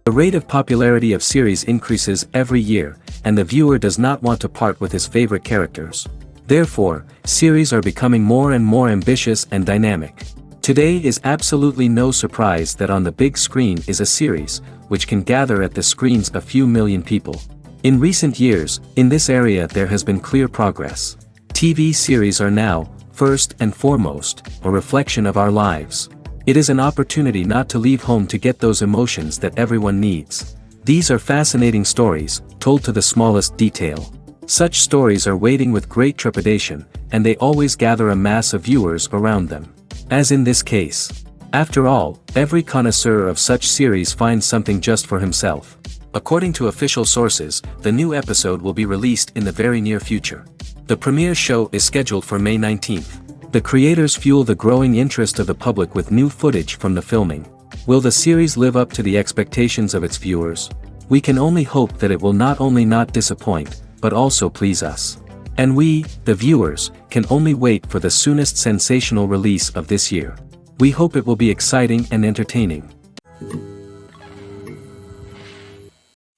The rate of popularity of series increases every year, and the viewer does not want to part with his favorite characters. Therefore, series are becoming more and more ambitious and dynamic. Today is absolutely no surprise that on the big screen is a series, which can gather at the screens a few million people. In recent years, in this area there has been clear progress. TV series are now, first and foremost, a reflection of our lives. It is an opportunity not to leave home to get those emotions that everyone needs. These are fascinating stories, told to the smallest detail. Such stories are waiting with great trepidation, and they always gather a mass of viewers around them. As in this case. After all, every connoisseur of such series finds something just for himself. According to official sources, the new episode will be released in the very near future. The premiere show is scheduled for May 19th. The creators fuel the growing interest of the public with new footage from the filming. Will the series live up to the expectations of its viewers? We can only hope that it will not only not disappoint, but also please us. And we, the viewers, can only wait for the soonest sensational release of this year. We hope it will be exciting and entertaining.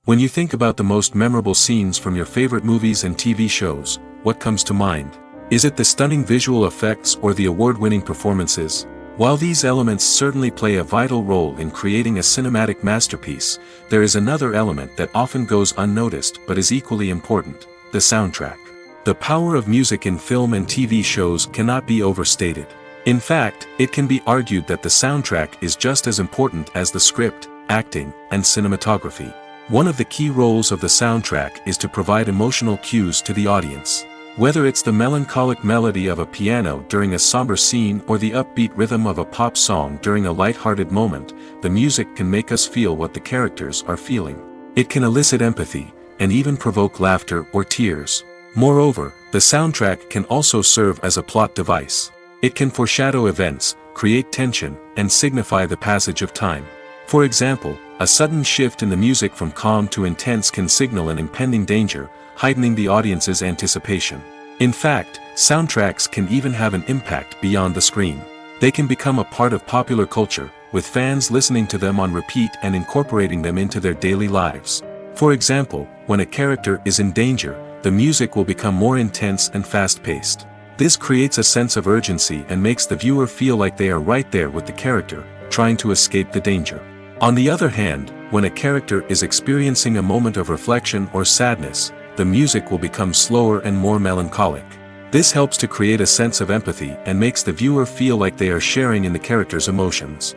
When you think about the most memorable scenes from your favorite movies and TV shows, what comes to mind? Is it the stunning visual effects or the award-winning performances? While these elements certainly play a vital role in creating a cinematic masterpiece, there is another element that often goes unnoticed but is equally important: the soundtrack. The power of music in film and TV shows cannot be overstated. In fact, it can be argued that the soundtrack is just as important as the script, acting, and cinematography. One of the key roles of the soundtrack is to provide emotional cues to the audience. Whether it's the melancholic melody of a piano during a somber scene or the upbeat rhythm of a pop song during a light-hearted moment, the music can make us feel what the characters are feeling. It can elicit empathy, and even provoke laughter or tears. Moreover, the soundtrack can also serve as a plot device. It can foreshadow events, create tension, and signify the passage of time. For example, a sudden shift in the music from calm to intense can signal an impending danger, heightening the audience's anticipation. In fact, soundtracks can even have an impact beyond the screen. They can become a part of popular culture, with fans listening to them on repeat and incorporating them into their daily lives. For example, when a character is in danger, the music will become more intense and fast-paced. This creates a sense of urgency and makes the viewer feel like they are right there with the character, trying to escape the danger. On the other hand, when a character is experiencing a moment of reflection or sadness, the music will become slower and more melancholic. This helps to create a sense of empathy and makes the viewer feel like they are sharing in the character's emotions.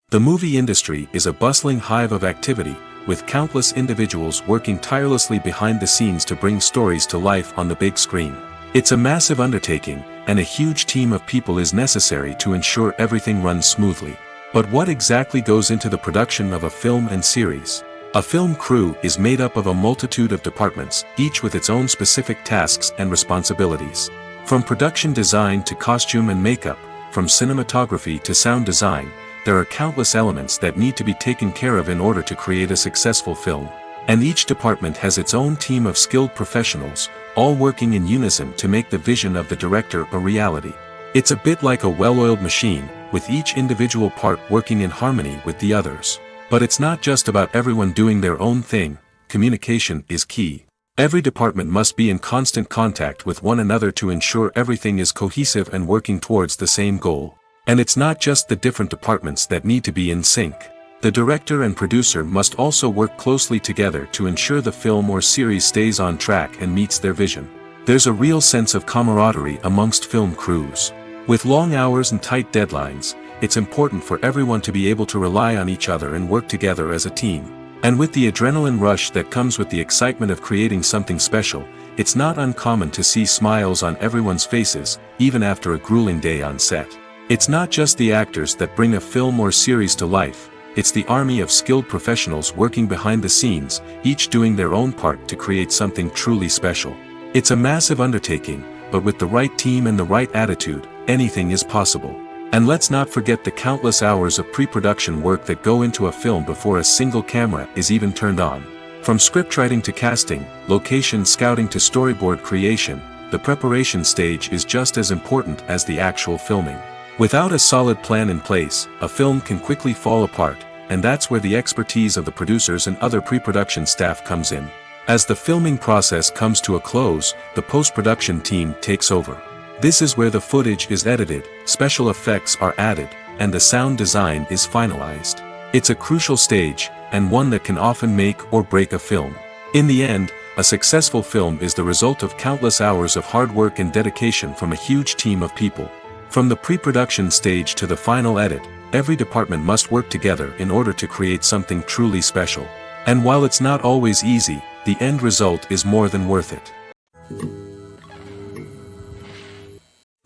The movie industry is a bustling hive of activity, with countless individuals working tirelessly behind the scenes to bring stories to life on the big screen. It's a massive undertaking, and a huge team of people is necessary to ensure everything runs smoothly. But what exactly goes into the production of a film and series? A film crew is made up of a multitude of departments, each with its own specific tasks and responsibilities. From production design to costume and makeup, from cinematography to sound design, there are countless elements that need to be taken care of in order to create a successful film. And each department has its own team of skilled professionals, all working in unison to make the vision of the director a reality. It's a bit like a well-oiled machine, with each individual part working in harmony with the others. But it's not just about everyone doing their own thing. Communication is key. Every department must be in constant contact with one another to ensure everything is cohesive and working towards the same goal. And it's not just the different departments that need to be in sync. The director and producer must also work closely together to ensure the film or series stays on track and meets their vision. There's a real sense of camaraderie amongst film crews. With long hours and tight deadlines, it's important for everyone to be able to rely on each other and work together as a team. And with the adrenaline rush that comes with the excitement of creating something special, it's not uncommon to see smiles on everyone's faces, even after a grueling day on set. It's not just the actors that bring a film or series to life, it's the army of skilled professionals working behind the scenes, each doing their own part to create something truly special. It's a massive undertaking, but with the right team and the right attitude, anything is possible. And let's not forget the countless hours of pre-production work that go into a film before a single camera is even turned on. From scriptwriting to casting, location scouting to storyboard creation, the preparation stage is just as important as the actual filming. Without a solid plan in place, a film can quickly fall apart, and that's where the expertise of the producers and other pre-production staff comes in. As the filming process comes to a close, the post-production team takes over. This is where the footage is edited, special effects are added, and the sound design is finalized. It's a crucial stage, and one that can often make or break a film. In the end, a successful film is the result of countless hours of hard work and dedication from a huge team of people. From the pre-production stage to the final edit, every department must work together in order to create something truly special. And while it's not always easy, the end result is more than worth it.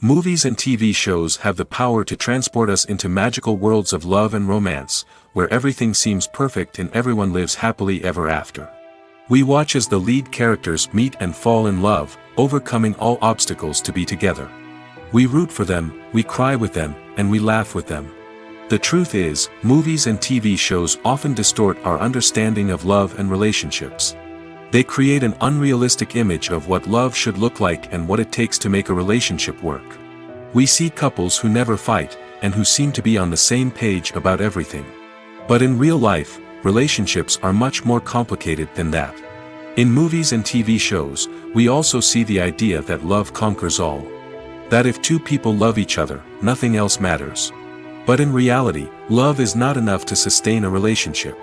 Movies and TV shows have the power to transport us into magical worlds of love and romance, where everything seems perfect and everyone lives happily ever after. We watch as the lead characters meet and fall in love, overcoming all obstacles to be together. We root for them, we cry with them, and we laugh with them. The truth is, movies and TV shows often distort our understanding of love and relationships. They create an unrealistic image of what love should look like and what it takes to make a relationship work. We see couples who never fight, and who seem to be on the same page about everything. But in real life, relationships are much more complicated than that. In movies and TV shows, we also see the idea that love conquers all. That if two people love each other, nothing else matters. But in reality, love is not enough to sustain a relationship.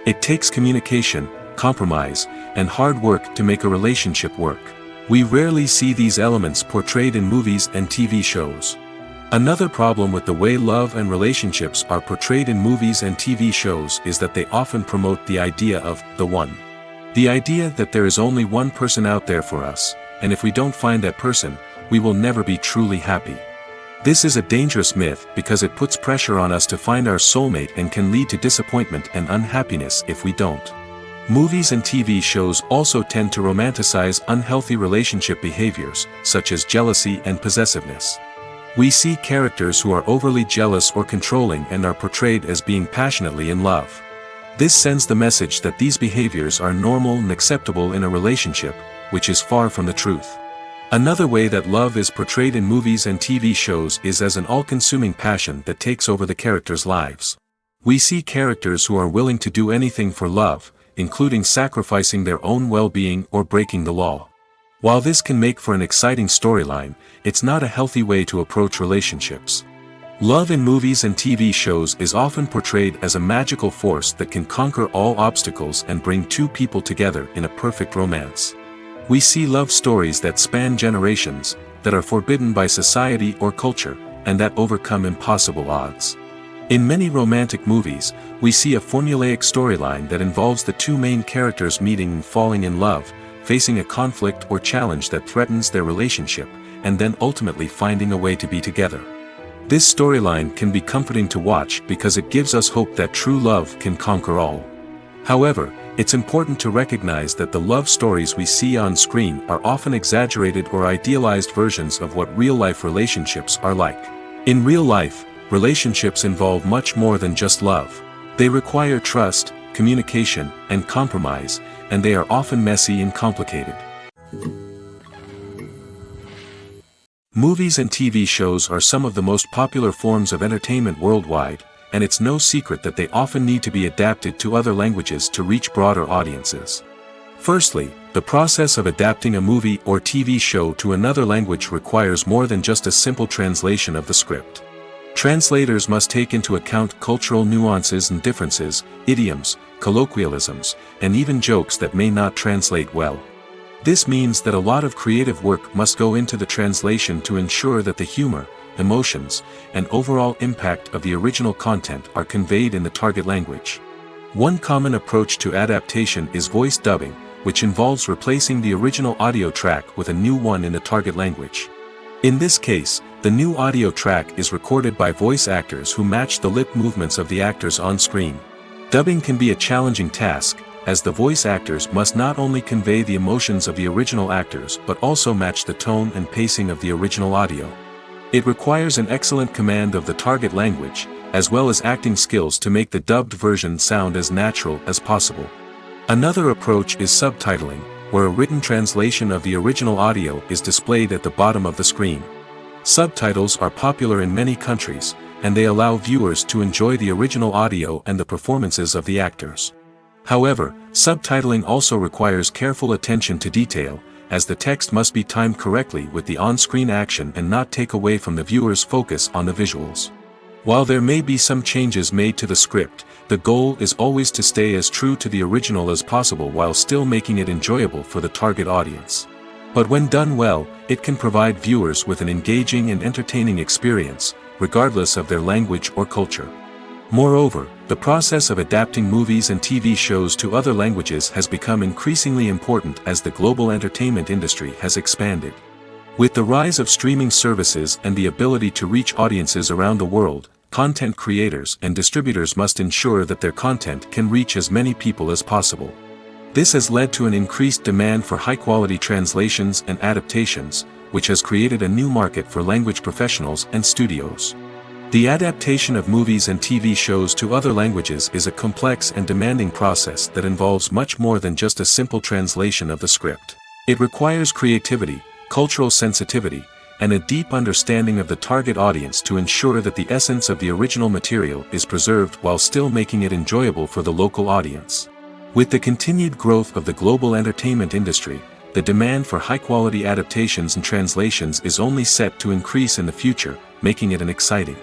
It takes communication, compromise, and hard work to make a relationship work. We rarely see these elements portrayed in movies and TV shows. Another problem with the way love and relationships are portrayed in movies and TV shows is that they often promote the idea of the one. The idea that there is only one person out there for us, and if we don't find that person, we will never be truly happy. This is a dangerous myth because it puts pressure on us to find our soulmate and can lead to disappointment and unhappiness if we don't. Movies and TV shows also tend to romanticize unhealthy relationship behaviors, such as jealousy and possessiveness. We see characters who are overly jealous or controlling and are portrayed as being passionately in love. This sends the message that these behaviors are normal and acceptable in a relationship, which is far from the truth. Another way that love is portrayed in movies and TV shows is as an all-consuming passion that takes over the characters' lives. We see characters who are willing to do anything for love, including sacrificing their own well-being or breaking the law. While this can make for an exciting storyline, it's not a healthy way to approach relationships. Love in movies and TV shows is often portrayed as a magical force that can conquer all obstacles and bring two people together in a perfect romance. We see love stories that span generations, that are forbidden by society or culture, and that overcome impossible odds. In many romantic movies, we see a formulaic storyline that involves the two main characters meeting and falling in love, facing a conflict or challenge that threatens their relationship, and then ultimately finding a way to be together. This storyline can be comforting to watch because it gives us hope that true love can conquer all. However, it's important to recognize that the love stories we see on screen are often exaggerated or idealized versions of what real-life relationships are like. In real life, relationships involve much more than just love. They require trust, communication, and compromise, and they are often messy and complicated. Movies and TV shows are some of the most popular forms of entertainment worldwide, and it's no secret that they often need to be adapted to other languages to reach broader audiences. Firstly, the process of adapting a movie or TV show to another language requires more than just a simple translation of the script. Translators must take into account cultural nuances and differences, idioms, colloquialisms, and even jokes that may not translate well. This means that a lot of creative work must go into the translation to ensure that the humor, emotions, and overall impact of the original content are conveyed in the target language. One common approach to adaptation is voice dubbing, which involves replacing the original audio track with a new one in the target language. In this case, the new audio track is recorded by voice actors who match the lip movements of the actors on screen. Dubbing can be a challenging task, as the voice actors must not only convey the emotions of the original actors but also match the tone and pacing of the original audio. It requires an excellent command of the target language, as well as acting skills to make the dubbed version sound as natural as possible. Another approach is subtitling, where a written translation of the original audio is displayed at the bottom of the screen. Subtitles are popular in many countries, and they allow viewers to enjoy the original audio and the performances of the actors. However, subtitling also requires careful attention to detail, as the text must be timed correctly with the on-screen action and not take away from the viewer's focus on the visuals. While there may be some changes made to the script, the goal is always to stay as true to the original as possible while still making it enjoyable for the target audience. But when done well, it can provide viewers with an engaging and entertaining experience, regardless of their language or culture. Moreover, the process of adapting movies and TV shows to other languages has become increasingly important as the global entertainment industry has expanded. With the rise of streaming services and the ability to reach audiences around the world, content creators and distributors must ensure that their content can reach as many people as possible. This has led to an increased demand for high-quality translations and adaptations, which has created a new market for language professionals and studios. The adaptation of movies and TV shows to other languages is a complex and demanding process that involves much more than just a simple translation of the script. It requires creativity, cultural sensitivity, and a deep understanding of the target audience to ensure that the essence of the original material is preserved while still making it enjoyable for the local audience. With the continued growth of the global entertainment industry, the demand for high-quality adaptations and translations is only set to increase in the future, making it an exciting.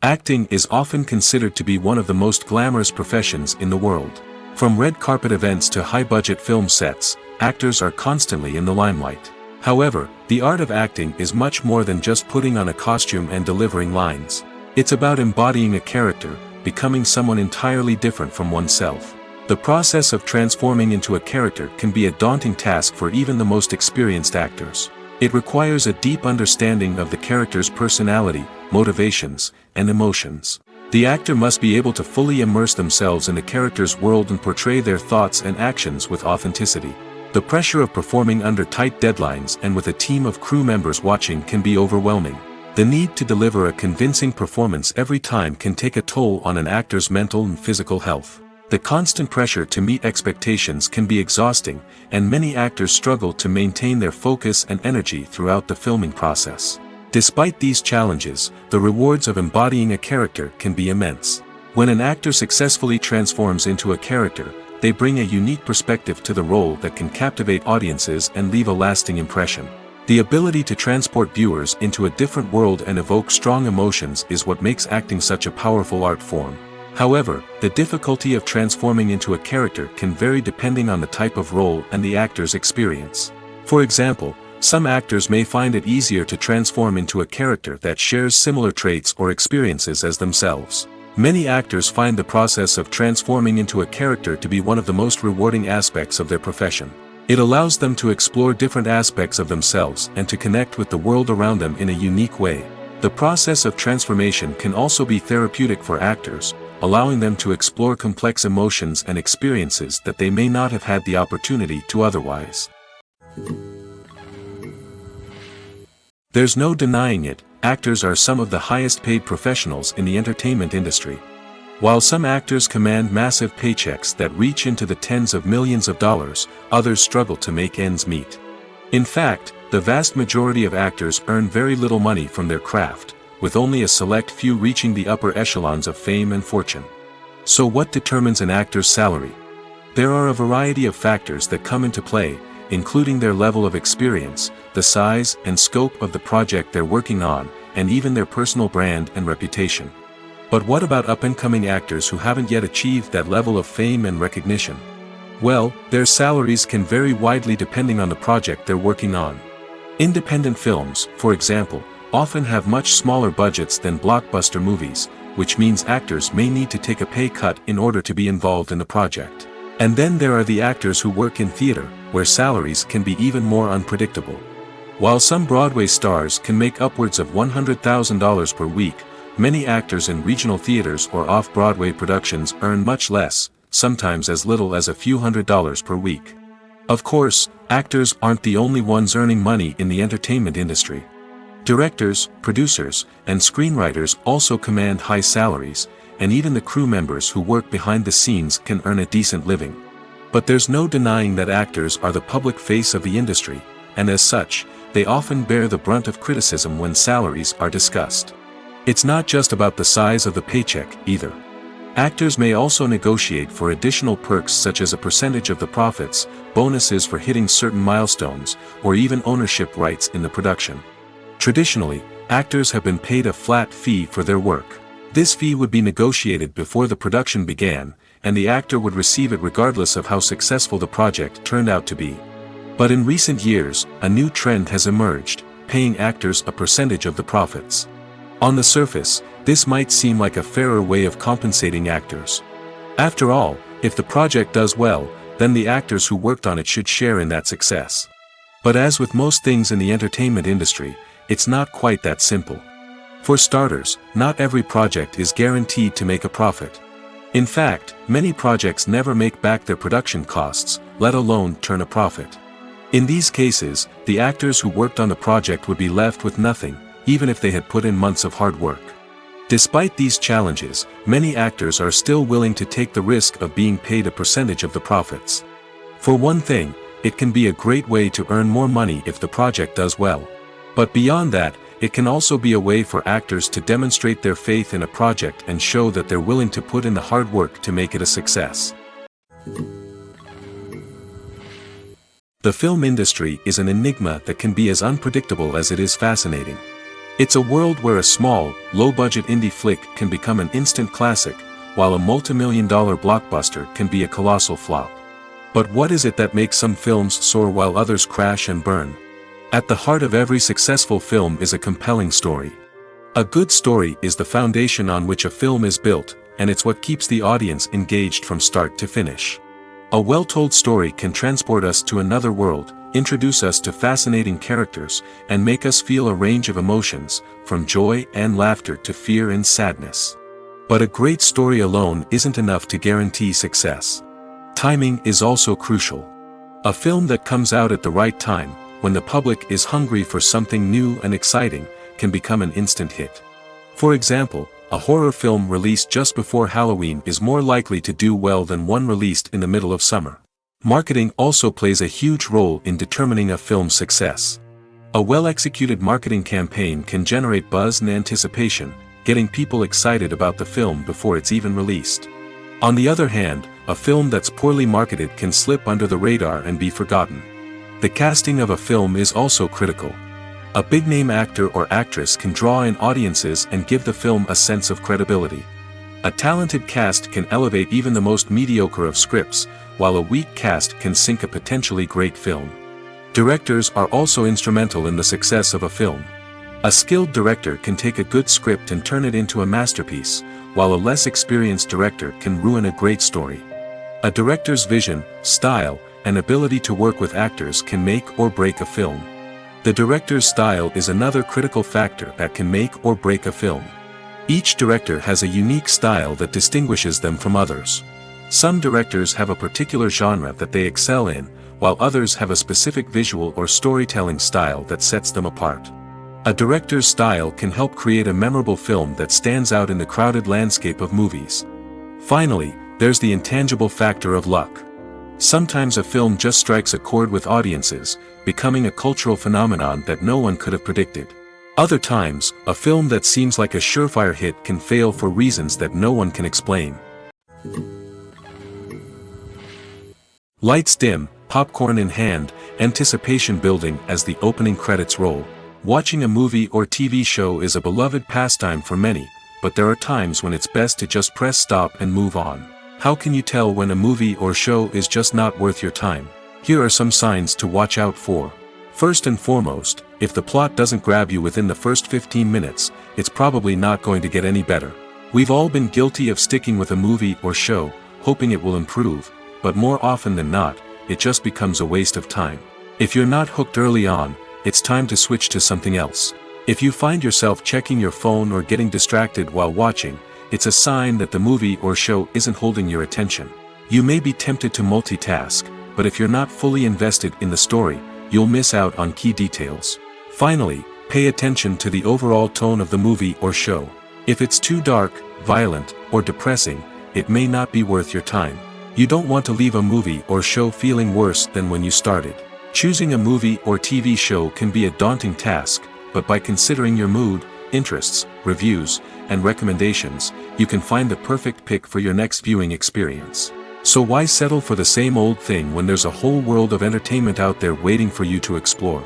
Acting is often considered to be one of the most glamorous professions in the world. From red carpet events to high-budget film sets, actors are constantly in the limelight. However, the art of acting is much more than just putting on a costume and delivering lines. It's about embodying a character, becoming someone entirely different from oneself. The process of transforming into a character can be a daunting task for even the most experienced actors. It requires a deep understanding of the character's personality, motivations, and emotions. The actor must be able to fully immerse themselves in the character's world and portray their thoughts and actions with authenticity. The pressure of performing under tight deadlines and with a team of crew members watching can be overwhelming. The need to deliver a convincing performance every time can take a toll on an actor's mental and physical health. The constant pressure to meet expectations can be exhausting, and many actors struggle to maintain their focus and energy throughout the filming process. Despite these challenges, the rewards of embodying a character can be immense. When an actor successfully transforms into a character, they bring a unique perspective to the role that can captivate audiences and leave a lasting impression. The ability to transport viewers into a different world and evoke strong emotions is what makes acting such a powerful art form. However, the difficulty of transforming into a character can vary depending on the type of role and the actor's experience. For example, some actors may find it easier to transform into a character that shares similar traits or experiences as themselves. Many actors find the process of transforming into a character to be one of the most rewarding aspects of their profession. It allows them to explore different aspects of themselves and to connect with the world around them in a unique way. The process of transformation can also be therapeutic for actors, allowing them to explore complex emotions and experiences that they may not have had the opportunity to otherwise. There's no denying it, actors are some of the highest paid professionals in the entertainment industry. While some actors command massive paychecks that reach into the tens of millions of dollars, others struggle to make ends meet. In fact, the vast majority of actors earn very little money from their craft, with only a select few reaching the upper echelons of fame and fortune. So what determines an actor's salary? There are a variety of factors that come into play, including their level of experience, the size and scope of the project they're working on, and even their personal brand and reputation. But what about up-and-coming actors who haven't yet achieved that level of fame and recognition? Well, their salaries can vary widely depending on the project they're working on. Independent films, for example, often have much smaller budgets than blockbuster movies, which means actors may need to take a pay cut in order to be involved in the project. And then there are the actors who work in theater, where salaries can be even more unpredictable. While some Broadway stars can make upwards of $100,000 per week, many actors in regional theaters or off-Broadway productions earn much less, sometimes as little as a few $100s per week. Of course, actors aren't the only ones earning money in the entertainment industry. Directors, producers, and screenwriters also command high salaries, and even the crew members who work behind the scenes can earn a decent living. But there's no denying that actors are the public face of the industry, and as such, they often bear the brunt of criticism when salaries are discussed. It's not just about the size of the paycheck, either. Actors may also negotiate for additional perks such as a percentage of the profits, bonuses for hitting certain milestones, or even ownership rights in the production. Traditionally, actors have been paid a flat fee for their work. This fee would be negotiated before the production began, and the actor would receive it regardless of how successful the project turned out to be. But in recent years, a new trend has emerged, paying actors a percentage of the profits. On the surface, this might seem like a fairer way of compensating actors. After all, if the project does well, then the actors who worked on it should share in that success. But as with most things in the entertainment industry, it's not quite that simple. For starters, not every project is guaranteed to make a profit. In fact, many projects never make back their production costs, let alone turn a profit. In these cases, the actors who worked on the project would be left with nothing, even if they had put in months of hard work. Despite these challenges, many actors are still willing to take the risk of being paid a percentage of the profits. For one thing, it can be a great way to earn more money if the project does well. But beyond that, it can also be a way for actors to demonstrate their faith in a project and show that they're willing to put in the hard work to make it a success. The film industry is an enigma that can be as unpredictable as it is fascinating. It's a world where a small, low-budget indie flick can become an instant classic, while a multi-million-dollar blockbuster can be a colossal flop. But what is it that makes some films soar while others crash and burn? At the heart of every successful film is a compelling story. A good story is the foundation on which a film is built, and it's what keeps the audience engaged from start to finish. A well-told story can transport us to another world, introduce us to fascinating characters, and make us feel a range of emotions, from joy and laughter to fear and sadness. But a great story alone isn't enough to guarantee success. Timing is also crucial. A film that comes out at the right time, when the public is hungry for something new and exciting, can become an instant hit. For example, a horror film released just before Halloween is more likely to do well than one released in the middle of summer. Marketing also plays a huge role in determining a film's success. A well-executed marketing campaign can generate buzz and anticipation, getting people excited about the film before it's even released. On the other hand, a film that's poorly marketed can slip under the radar and be forgotten. The casting of a film is also critical. A big-name actor or actress can draw in audiences and give the film a sense of credibility. A talented cast can elevate even the most mediocre of scripts, while a weak cast can sink a potentially great film. Directors are also instrumental in the success of a film. A skilled director can take a good script and turn it into a masterpiece, while a less experienced director can ruin a great story. A director's vision, style, and ability to work with actors can make or break a film. The director's style is another critical factor that can make or break a film. Each director has a unique style that distinguishes them from others. Some directors have a particular genre that they excel in, while others have a specific visual or storytelling style that sets them apart. A director's style can help create a memorable film that stands out in the crowded landscape of movies. Finally, there's the intangible factor of luck. Sometimes a film just strikes a chord with audiences, becoming a cultural phenomenon that no one could have predicted. Other times, a film that seems like a surefire hit can fail for reasons that no one can explain. Lights dim, popcorn in hand, anticipation building as the opening credits roll. Watching a movie or TV show is a beloved pastime for many, but there are times when it's best to just press stop and move on. How can you tell when a movie or show is just not worth your time? Here are some signs to watch out for. First and foremost, if the plot doesn't grab you within the first 15 minutes, it's probably not going to get any better. We've all been guilty of sticking with a movie or show, hoping it will improve, but more often than not, it just becomes a waste of time. If you're not hooked early on, it's time to switch to something else. If you find yourself checking your phone or getting distracted while watching, it's a sign that the movie or show isn't holding your attention. You may be tempted to multitask, but if you're not fully invested in the story, you'll miss out on key details. Finally, pay attention to the overall tone of the movie or show. If it's too dark, violent, or depressing, it may not be worth your time. You don't want to leave a movie or show feeling worse than when you started. Choosing a movie or TV show can be a daunting task, but by considering your mood, interests, reviews, and recommendations, you can find the perfect pick for your next viewing experience. So why settle for the same old thing when there's a whole world of entertainment out there waiting for you to explore?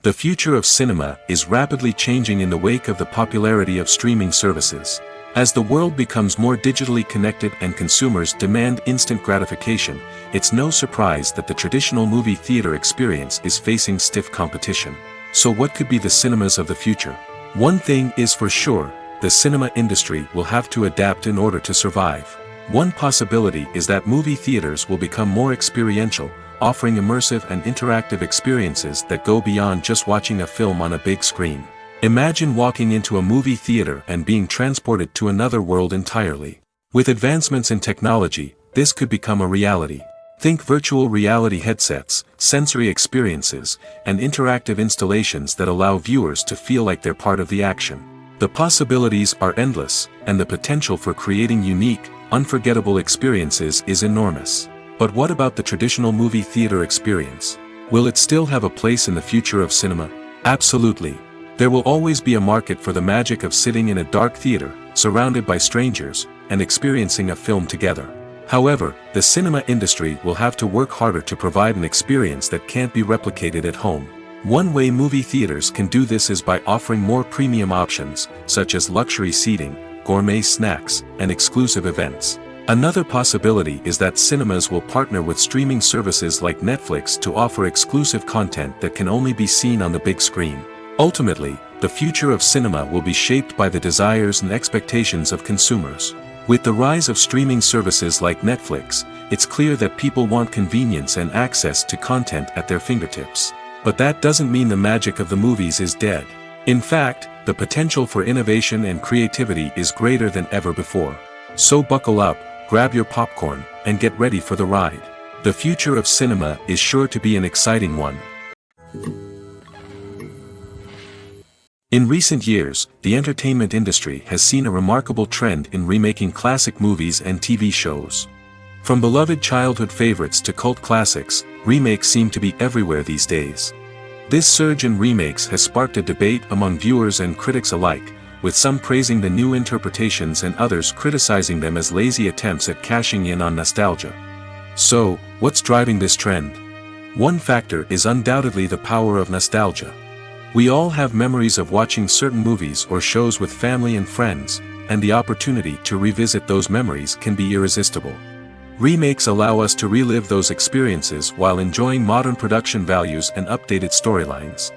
The future of cinema is rapidly changing in the wake of the popularity of streaming services. As the world becomes more digitally connected and consumers demand instant gratification, it's no surprise that the traditional movie theater experience is facing stiff competition. So what could be the cinemas of the future? One thing is for sure, the cinema industry will have to adapt in order to survive. One possibility is that movie theaters will become more experiential, offering immersive and interactive experiences that go beyond just watching a film on a big screen. Imagine walking into a movie theater and being transported to another world entirely. With advancements in technology, this could become a reality. Think virtual reality headsets, sensory experiences, and interactive installations that allow viewers to feel like they're part of the action. The possibilities are endless, and the potential for creating unique, unforgettable experiences is enormous. But what about the traditional movie theater experience? Will it still have a place in the future of cinema? Absolutely. There will always be a market for the magic of sitting in a dark theater, surrounded by strangers, and experiencing a film together. However, the cinema industry will have to work harder to provide an experience that can't be replicated at home. One way movie theaters can do this is by offering more premium options, such as luxury seating, gourmet snacks, and exclusive events. Another possibility is that cinemas will partner with streaming services like Netflix to offer exclusive content that can only be seen on the big screen. Ultimately, the future of cinema will be shaped by the desires and expectations of consumers. With the rise of streaming services like Netflix, it's clear that people want convenience and access to content at their fingertips. But that doesn't mean the magic of the movies is dead. In fact, the potential for innovation and creativity is greater than ever before. So buckle up, grab your popcorn, and get ready for the ride. The future of cinema is sure to be an exciting one. In recent years, the entertainment industry has seen a remarkable trend in remaking classic movies and TV shows. From beloved childhood favorites to cult classics, remakes seem to be everywhere these days. This surge in remakes has sparked a debate among viewers and critics alike, with some praising the new interpretations and others criticizing them as lazy attempts at cashing in on nostalgia. So, what's driving this trend? One factor is undoubtedly the power of nostalgia. We all have memories of watching certain movies or shows with family and friends, and the opportunity to revisit those memories can be irresistible. Remakes allow us to relive those experiences while enjoying modern production values and updated storylines.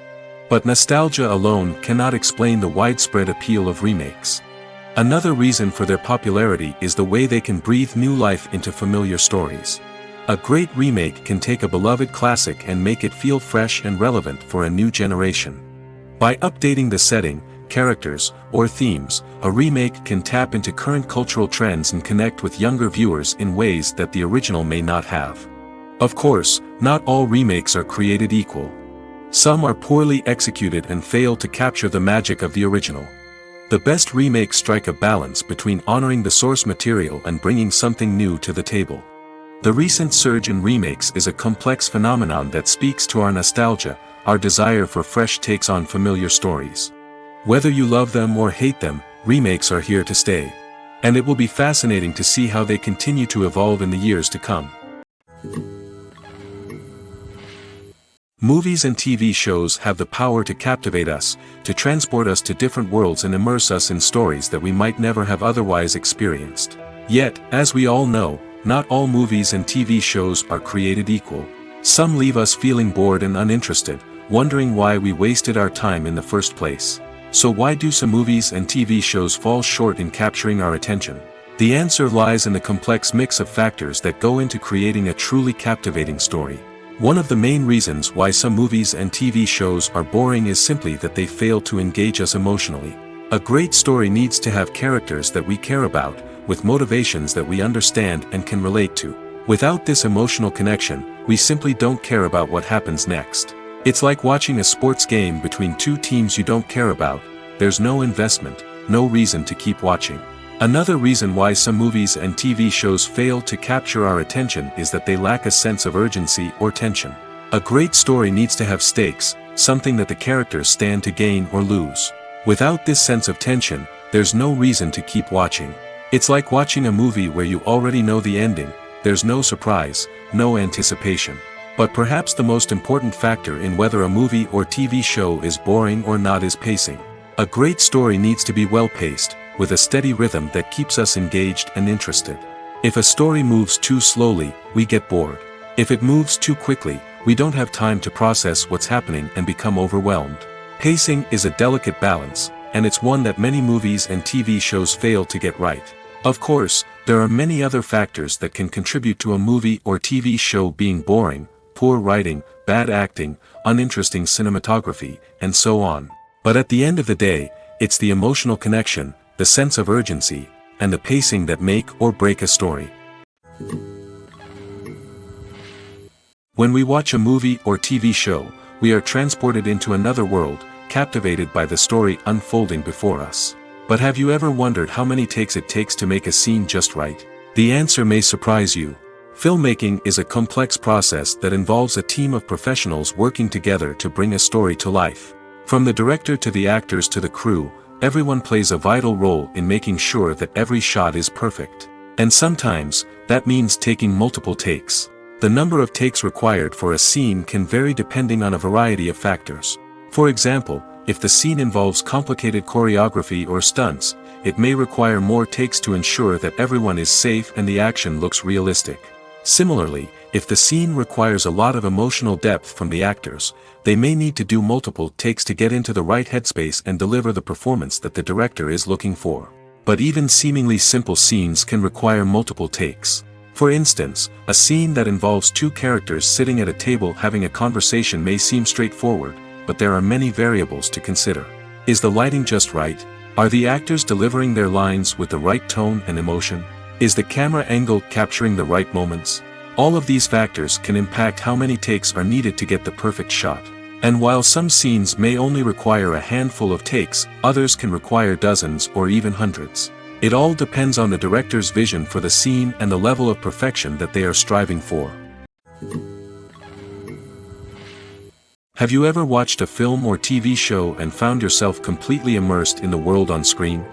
But nostalgia alone cannot explain the widespread appeal of remakes. Another reason for their popularity is the way they can breathe new life into familiar stories. A great remake can take a beloved classic and make it feel fresh and relevant for a new generation. By updating the setting, characters, or themes, a remake can tap into current cultural trends and connect with younger viewers in ways that the original may not have. Of course, not all remakes are created equal. Some are poorly executed and fail to capture the magic of the original. The best remakes strike a balance between honoring the source material and bringing something new to the table. The recent surge in remakes is a complex phenomenon that speaks to our nostalgia, our desire for fresh takes on familiar stories. Whether you love them or hate them, remakes are here to stay. And it will be fascinating to see how they continue to evolve in the years to come. Movies and TV shows have the power to captivate us, to transport us to different worlds and immerse us in stories that we might never have otherwise experienced. Yet, as we all know, not all movies and TV shows are created equal. Some leave us feeling bored and uninterested, wondering why we wasted our time in the first place. So why do some movies and TV shows fall short in capturing our attention? The answer lies in the complex mix of factors that go into creating a truly captivating story. One of the main reasons why some movies and TV shows are boring is simply that they fail to engage us emotionally. A great story needs to have characters that we care about, with motivations that we understand and can relate to. Without this emotional connection, we simply don't care about what happens next. It's like watching a sports game between two teams you don't care about. There's no investment, no reason to keep watching. Another reason why some movies and TV shows fail to capture our attention is that they lack a sense of urgency or tension. A great story needs to have stakes, something that the characters stand to gain or lose. Without this sense of tension, there's no reason to keep watching. It's like watching a movie where you already know the ending, there's no surprise, no anticipation. But perhaps the most important factor in whether a movie or TV show is boring or not is pacing. A great story needs to be well-paced, with a steady rhythm that keeps us engaged and interested. If a story moves too slowly, we get bored. If it moves too quickly, we don't have time to process what's happening and become overwhelmed. Pacing is a delicate balance, and it's one that many movies and TV shows fail to get right. Of course, there are many other factors that can contribute to a movie or TV show being boring: poor writing, bad acting, uninteresting cinematography, and so on. But at the end of the day, it's the emotional connection, the sense of urgency, and the pacing that make or break a story. When we watch a movie or TV show, we are transported into another world, captivated by the story unfolding before us. But have you ever wondered how many takes it takes to make a scene just right? The answer may surprise you. Filmmaking is a complex process that involves a team of professionals working together to bring a story to life. From the director to the actors to the crew, everyone plays a vital role in making sure that every shot is perfect. And sometimes, that means taking multiple takes. The number of takes required for a scene can vary depending on a variety of factors. For example, if the scene involves complicated choreography or stunts, it may require more takes to ensure that everyone is safe and the action looks realistic. Similarly, if the scene requires a lot of emotional depth from the actors, they may need to do multiple takes to get into the right headspace and deliver the performance that the director is looking for. But even seemingly simple scenes can require multiple takes. For instance, a scene that involves two characters sitting at a table having a conversation may seem straightforward, but there are many variables to consider. Is the lighting just right? Are the actors delivering their lines with the right tone and emotion? Is the camera angle capturing the right moments? All of these factors can impact how many takes are needed to get the perfect shot. And while some scenes may only require a handful of takes, others can require dozens or even hundreds. It all depends on the director's vision for the scene and the level of perfection that they are striving for. Have you ever watched a film or TV show and found yourself completely immersed in the world on screen?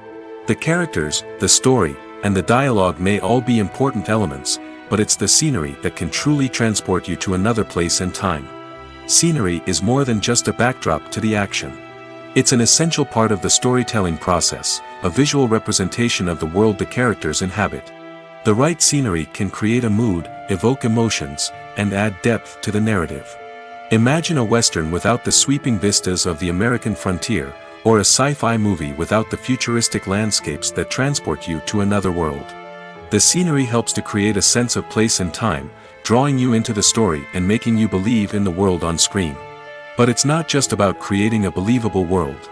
The characters, the story, and the dialogue may all be important elements, but it's the scenery that can truly transport you to another place and time. Scenery is more than just a backdrop to the action. It's an essential part of the storytelling process, a visual representation of the world the characters inhabit. The right scenery can create a mood, evoke emotions, and add depth to the narrative. Imagine a Western without the sweeping vistas of the American frontier, or a sci-fi movie without the futuristic landscapes that transport you to another world. The scenery helps to create a sense of place and time, drawing you into the story and making you believe in the world on screen. But it's not just about creating a believable world.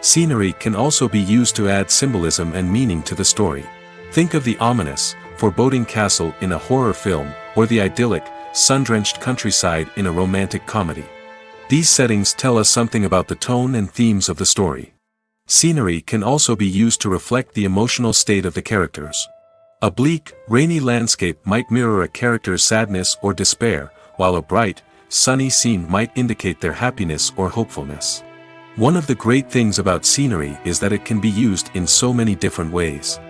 Scenery can also be used to add symbolism and meaning to the story. Think of the ominous, foreboding castle in a horror film, or the idyllic, sun-drenched countryside in a romantic comedy. These settings tell us something about the tone and themes of the story. Scenery can also be used to reflect the emotional state of the characters. A bleak, rainy landscape might mirror a character's sadness or despair, while a bright, sunny scene might indicate their happiness or hopefulness. One of the great things about scenery is that it can be used in so many different ways.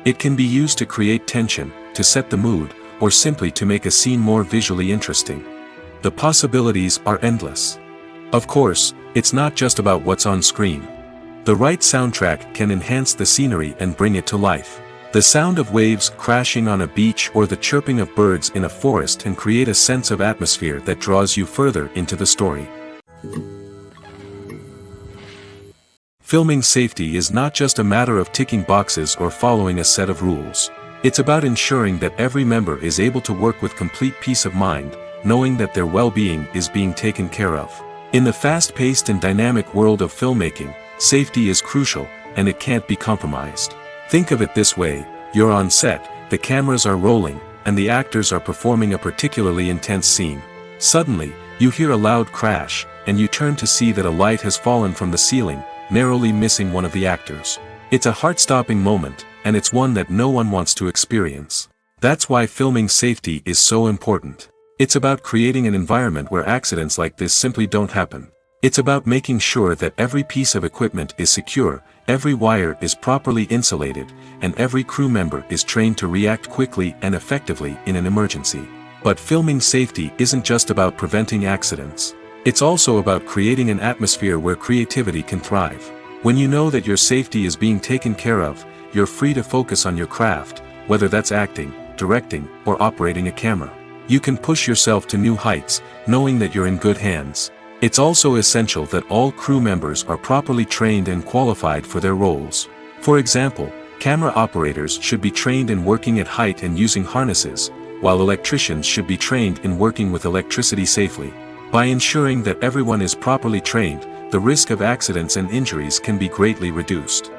It can be used to create tension, to set the mood, or simply to make a scene more visually interesting. The possibilities are endless. Of course, it's not just about what's on screen. The right soundtrack can enhance the scenery and bring it to life. The sound of waves crashing on a beach or the chirping of birds in a forest can create a sense of atmosphere that draws you further into the story. Filming safety is not just a matter of ticking boxes or following a set of rules. It's about ensuring that every member is able to work with complete peace of mind, knowing that their well-being is being taken care of. In the fast-paced and dynamic world of filmmaking, safety is crucial, and it can't be compromised. Think of it this way: you're on set, the cameras are rolling, and the actors are performing a particularly intense scene. Suddenly, you hear a loud crash, and you turn to see that a light has fallen from the ceiling, narrowly missing one of the actors. It's a heart-stopping moment, and it's one that no one wants to experience. That's why filming safety is so important. It's about creating an environment where accidents like this simply don't happen. It's about making sure that every piece of equipment is secure, every wire is properly insulated, and every crew member is trained to react quickly and effectively in an emergency. But filming safety isn't just about preventing accidents. It's also about creating an atmosphere where creativity can thrive. When you know that your safety is being taken care of, you're free to focus on your craft, whether that's acting, directing, or operating a camera. You can push yourself to new heights, knowing that you're in good hands. It's also essential that all crew members are properly trained and qualified for their roles. For example, camera operators should be trained in working at height and using harnesses, while electricians should be trained in working with electricity safely. By ensuring that everyone is properly trained, the risk of accidents and injuries can be greatly reduced.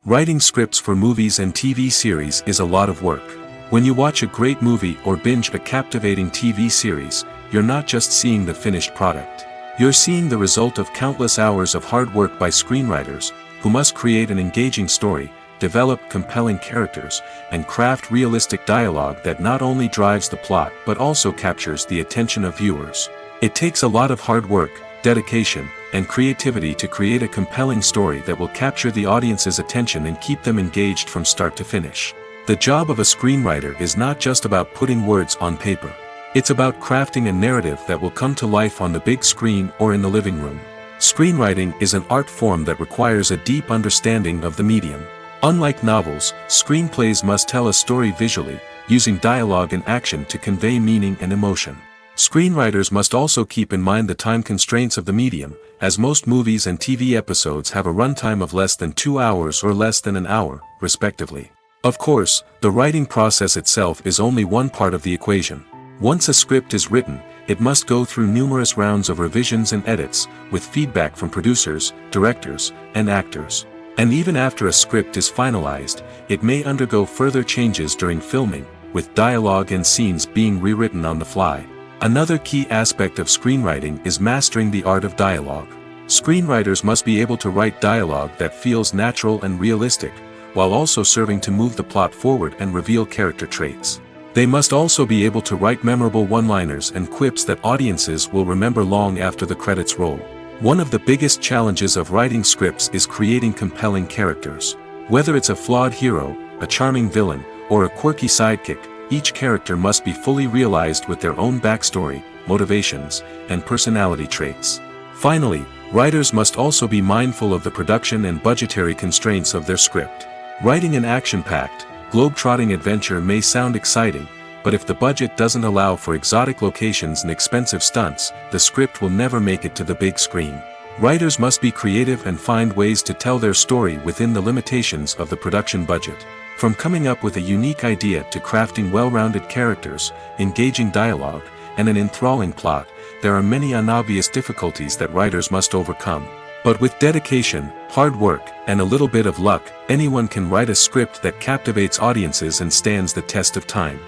Writing scripts for movies and TV series is a lot of work. When you watch a great movie or binge a captivating TV series, you're not just seeing the finished product. You're seeing the result of countless hours of hard work by screenwriters, who must create an engaging story, develop compelling characters, and craft realistic dialogue that not only drives the plot but also captures the attention of viewers. It takes a lot of hard work, dedication, and creativity to create a compelling story that will capture the audience's attention and keep them engaged from start to finish. The job of a screenwriter is not just about putting words on paper. It's about crafting a narrative that will come to life on the big screen or in the living room. Screenwriting is an art form that requires a deep understanding of the medium. Unlike novels, screenplays must tell a story visually, using dialogue and action to convey meaning and emotion. Screenwriters must also keep in mind the time constraints of the medium, as most movies and TV episodes have a runtime of less than 2 hours or less than an hour, respectively. Of course, the writing process itself is only one part of the equation. Once a script is written, it must go through numerous rounds of revisions and edits, with feedback from producers, directors, and actors. And even after a script is finalized, it may undergo further changes during filming, with dialogue and scenes being rewritten on the fly. Another key aspect of screenwriting is mastering the art of dialogue. Screenwriters must be able to write dialogue that feels natural and realistic, while also serving to move the plot forward and reveal character traits. They must also be able to write memorable one-liners and quips that audiences will remember long after the credits roll. One of the biggest challenges of writing scripts is creating compelling characters. Whether it's a flawed hero, a charming villain, or a quirky sidekick, each character must be fully realized with their own backstory, motivations, and personality traits. Finally, writers must also be mindful of the production and budgetary constraints of their script. Writing an action-packed, globe-trotting adventure may sound exciting, but if the budget doesn't allow for exotic locations and expensive stunts, the script will never make it to the big screen. Writers must be creative and find ways to tell their story within the limitations of the production budget. From coming up with a unique idea to crafting well-rounded characters, engaging dialogue, and an enthralling plot, there are many unobvious difficulties that writers must overcome. But with dedication, hard work, and a little bit of luck, anyone can write a script that captivates audiences and stands the test of time.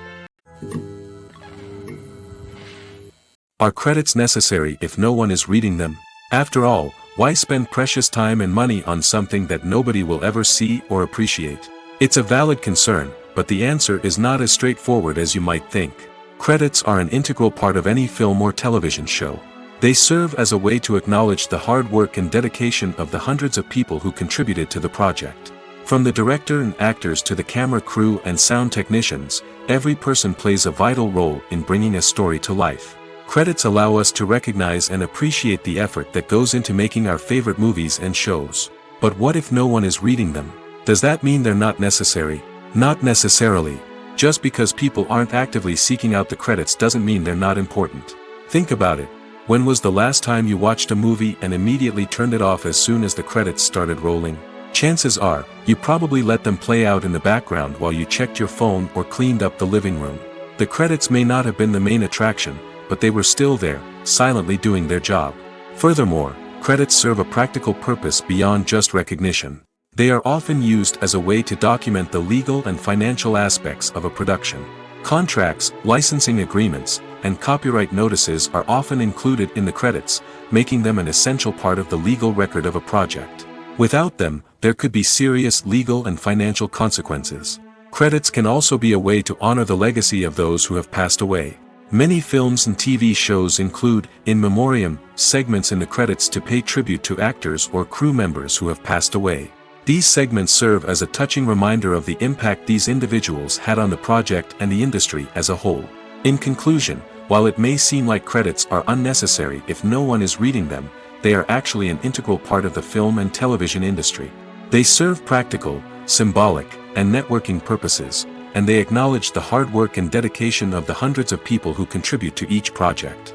Are credits necessary if no one is reading them? After all, why spend precious time and money on something that nobody will ever see or appreciate? It's a valid concern, but the answer is not as straightforward as you might think. Credits are an integral part of any film or television show. They serve as a way to acknowledge the hard work and dedication of the hundreds of people who contributed to the project. From the director and actors to the camera crew and sound technicians, every person plays a vital role in bringing a story to life. Credits allow us to recognize and appreciate the effort that goes into making our favorite movies and shows. But what if no one is reading them? Does that mean they're not necessary? Not necessarily. Just because people aren't actively seeking out the credits doesn't mean they're not important. Think about it. When was the last time you watched a movie and immediately turned it off as soon as the credits started rolling? Chances are, you probably let them play out in the background while you checked your phone or cleaned up the living room. The credits may not have been the main attraction, but they were still there, silently doing their job. Furthermore, credits serve a practical purpose beyond just recognition. They are often used as a way to document the legal and financial aspects of a production. Contracts, licensing agreements, and copyright notices are often included in the credits, making them an essential part of the legal record of a project. Without them, there could be serious legal and financial consequences. Credits can also be a way to honor the legacy of those who have passed away. Many films and TV shows include, in memoriam, segments in the credits to pay tribute to actors or crew members who have passed away. These segments serve as a touching reminder of the impact these individuals had on the project and the industry as a whole. In conclusion, while it may seem like credits are unnecessary if no one is reading them, they are actually an integral part of the film and television industry. They serve practical, symbolic, and networking purposes, and they acknowledge the hard work and dedication of the hundreds of people who contribute to each project.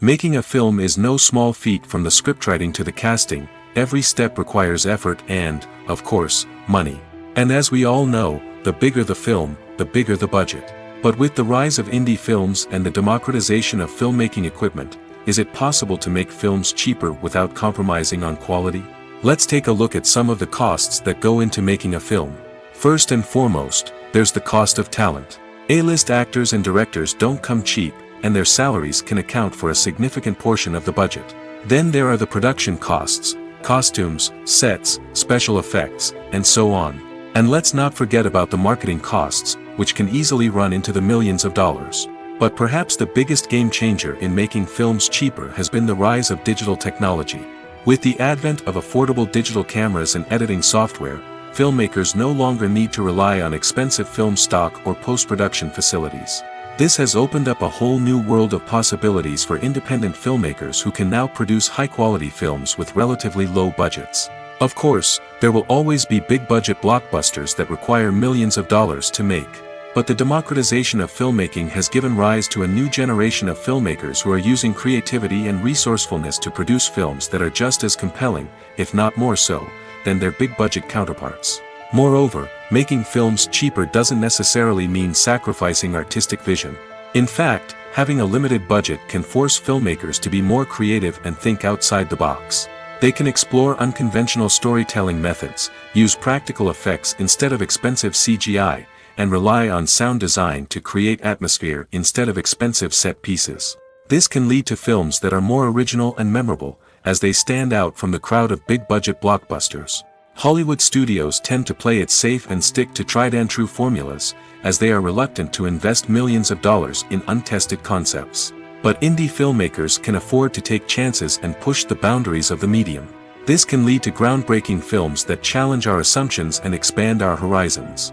Making a film is no small feat. From the scriptwriting to the casting, every step requires effort and, of course, money. And as we all know, the bigger the film, the bigger the budget. But with the rise of indie films and the democratization of filmmaking equipment, is it possible to make films cheaper without compromising on quality? Let's take a look at some of the costs that go into making a film. First and foremost, there's the cost of talent. A-list actors and directors don't come cheap, and their salaries can account for a significant portion of the budget. Then there are the production costs, costumes, sets, special effects, and so on. And let's not forget about the marketing costs, which can easily run into the millions of dollars. But perhaps the biggest game changer in making films cheaper has been the rise of digital technology. With the advent of affordable digital cameras and editing software, filmmakers no longer need to rely on expensive film stock or post-production facilities. This has opened up a whole new world of possibilities for independent filmmakers who can now produce high-quality films with relatively low budgets. Of course, there will always be big-budget blockbusters that require millions of dollars to make. But the democratization of filmmaking has given rise to a new generation of filmmakers who are using creativity and resourcefulness to produce films that are just as compelling, if not more so, than their big-budget counterparts. Moreover, making films cheaper doesn't necessarily mean sacrificing artistic vision. In fact, having a limited budget can force filmmakers to be more creative and think outside the box. They can explore unconventional storytelling methods, use practical effects instead of expensive CGI, and rely on sound design to create atmosphere instead of expensive set pieces. This can lead to films that are more original and memorable, as they stand out from the crowd of big-budget blockbusters. Hollywood studios tend to play it safe and stick to tried-and-true formulas, as they are reluctant to invest millions of dollars in untested concepts. But indie filmmakers can afford to take chances and push the boundaries of the medium. This can lead to groundbreaking films that challenge our assumptions and expand our horizons.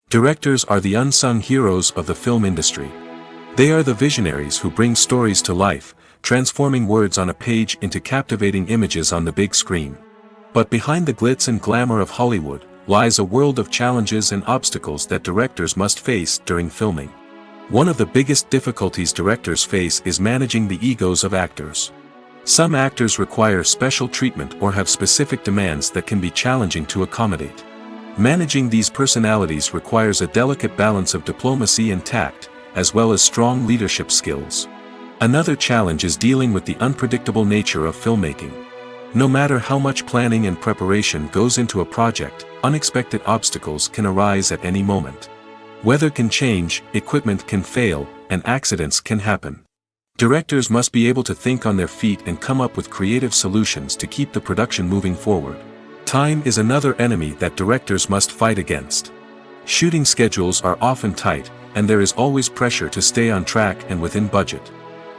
Directors are the unsung heroes of the film industry. They are the visionaries who bring stories to life, transforming words on a page into captivating images on the big screen. But behind the glitz and glamour of Hollywood, lies a world of challenges and obstacles that directors must face during filming. One of the biggest difficulties directors face is managing the egos of actors. Some actors require special treatment or have specific demands that can be challenging to accommodate. Managing these personalities requires a delicate balance of diplomacy and tact, as well as strong leadership skills. Another challenge is dealing with the unpredictable nature of filmmaking. No matter how much planning and preparation goes into a project, unexpected obstacles can arise at any moment. Weather can change, equipment can fail, and accidents can happen. Directors must be able to think on their feet and come up with creative solutions to keep the production moving forward. Time is another enemy that directors must fight against. Shooting schedules are often tight, and there is always pressure to stay on track and within budget.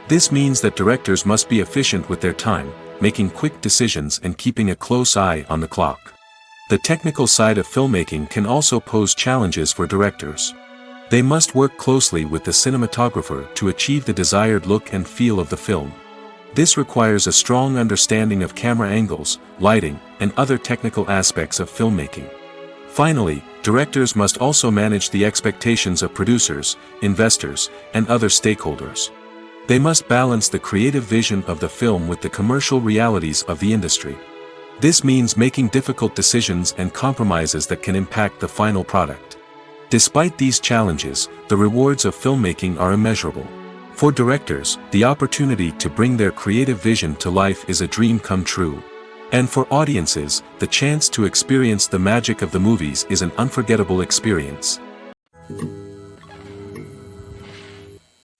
This means that directors must be efficient with their time, making quick decisions and keeping a close eye on the clock. The technical side of filmmaking can also pose challenges for directors. They must work closely with the cinematographer to achieve the desired look and feel of the film. This requires a strong understanding of camera angles, lighting, and other technical aspects of filmmaking. Finally, directors must also manage the expectations of producers, investors, and other stakeholders. They must balance the creative vision of the film with the commercial realities of the industry. This means making difficult decisions and compromises that can impact the final product. Despite these challenges, the rewards of filmmaking are immeasurable. For directors, the opportunity to bring their creative vision to life is a dream come true. And for audiences, the chance to experience the magic of the movies is an unforgettable experience.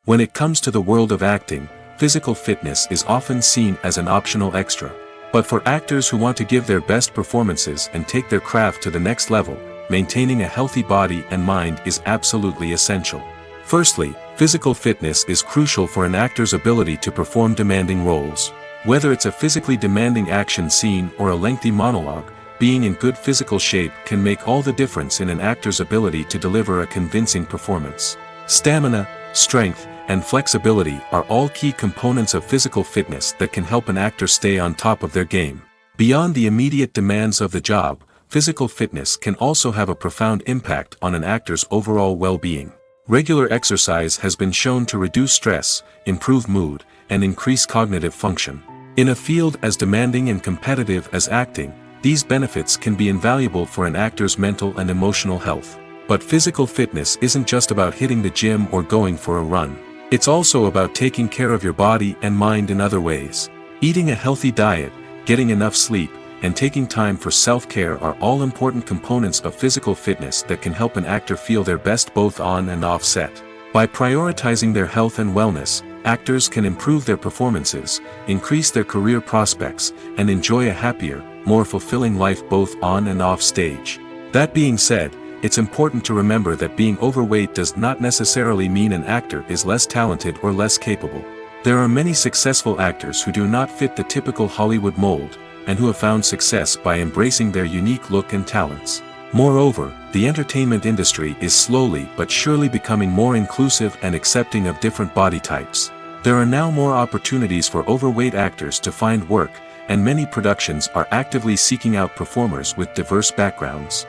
When it comes to the world of acting, physical fitness is often seen as an optional extra. But for actors who want to give their best performances and take their craft to the next level, maintaining a healthy body and mind is absolutely essential. Firstly, physical fitness is crucial for an actor's ability to perform demanding roles. Whether it's a physically demanding action scene or a lengthy monologue, being in good physical shape can make all the difference in an actor's ability to deliver a convincing performance. Stamina, strength, and flexibility are all key components of physical fitness that can help an actor stay on top of their game. Beyond the immediate demands of the job, physical fitness can also have a profound impact on an actor's overall well-being. Regular exercise has been shown to reduce stress, improve mood, and increase cognitive function. In a field as demanding and competitive as acting, these benefits can be invaluable for an actor's mental and emotional health. But physical fitness isn't just about hitting the gym or going for a run. It's also about taking care of your body and mind in other ways. Eating a healthy diet, getting enough sleep, and taking time for self-care are all important components of physical fitness that can help an actor feel their best both on and off set. By prioritizing their health and wellness, actors can improve their performances, increase their career prospects, and enjoy a happier, more fulfilling life both on and off stage. That being said, it's important to remember that being overweight does not necessarily mean an actor is less talented or less capable. There are many successful actors who do not fit the typical Hollywood mold, and who have found success by embracing their unique look and talents. Moreover, the entertainment industry is slowly but surely becoming more inclusive and accepting of different body types. There are now more opportunities for overweight actors to find work, and many productions are actively seeking out performers with diverse backgrounds.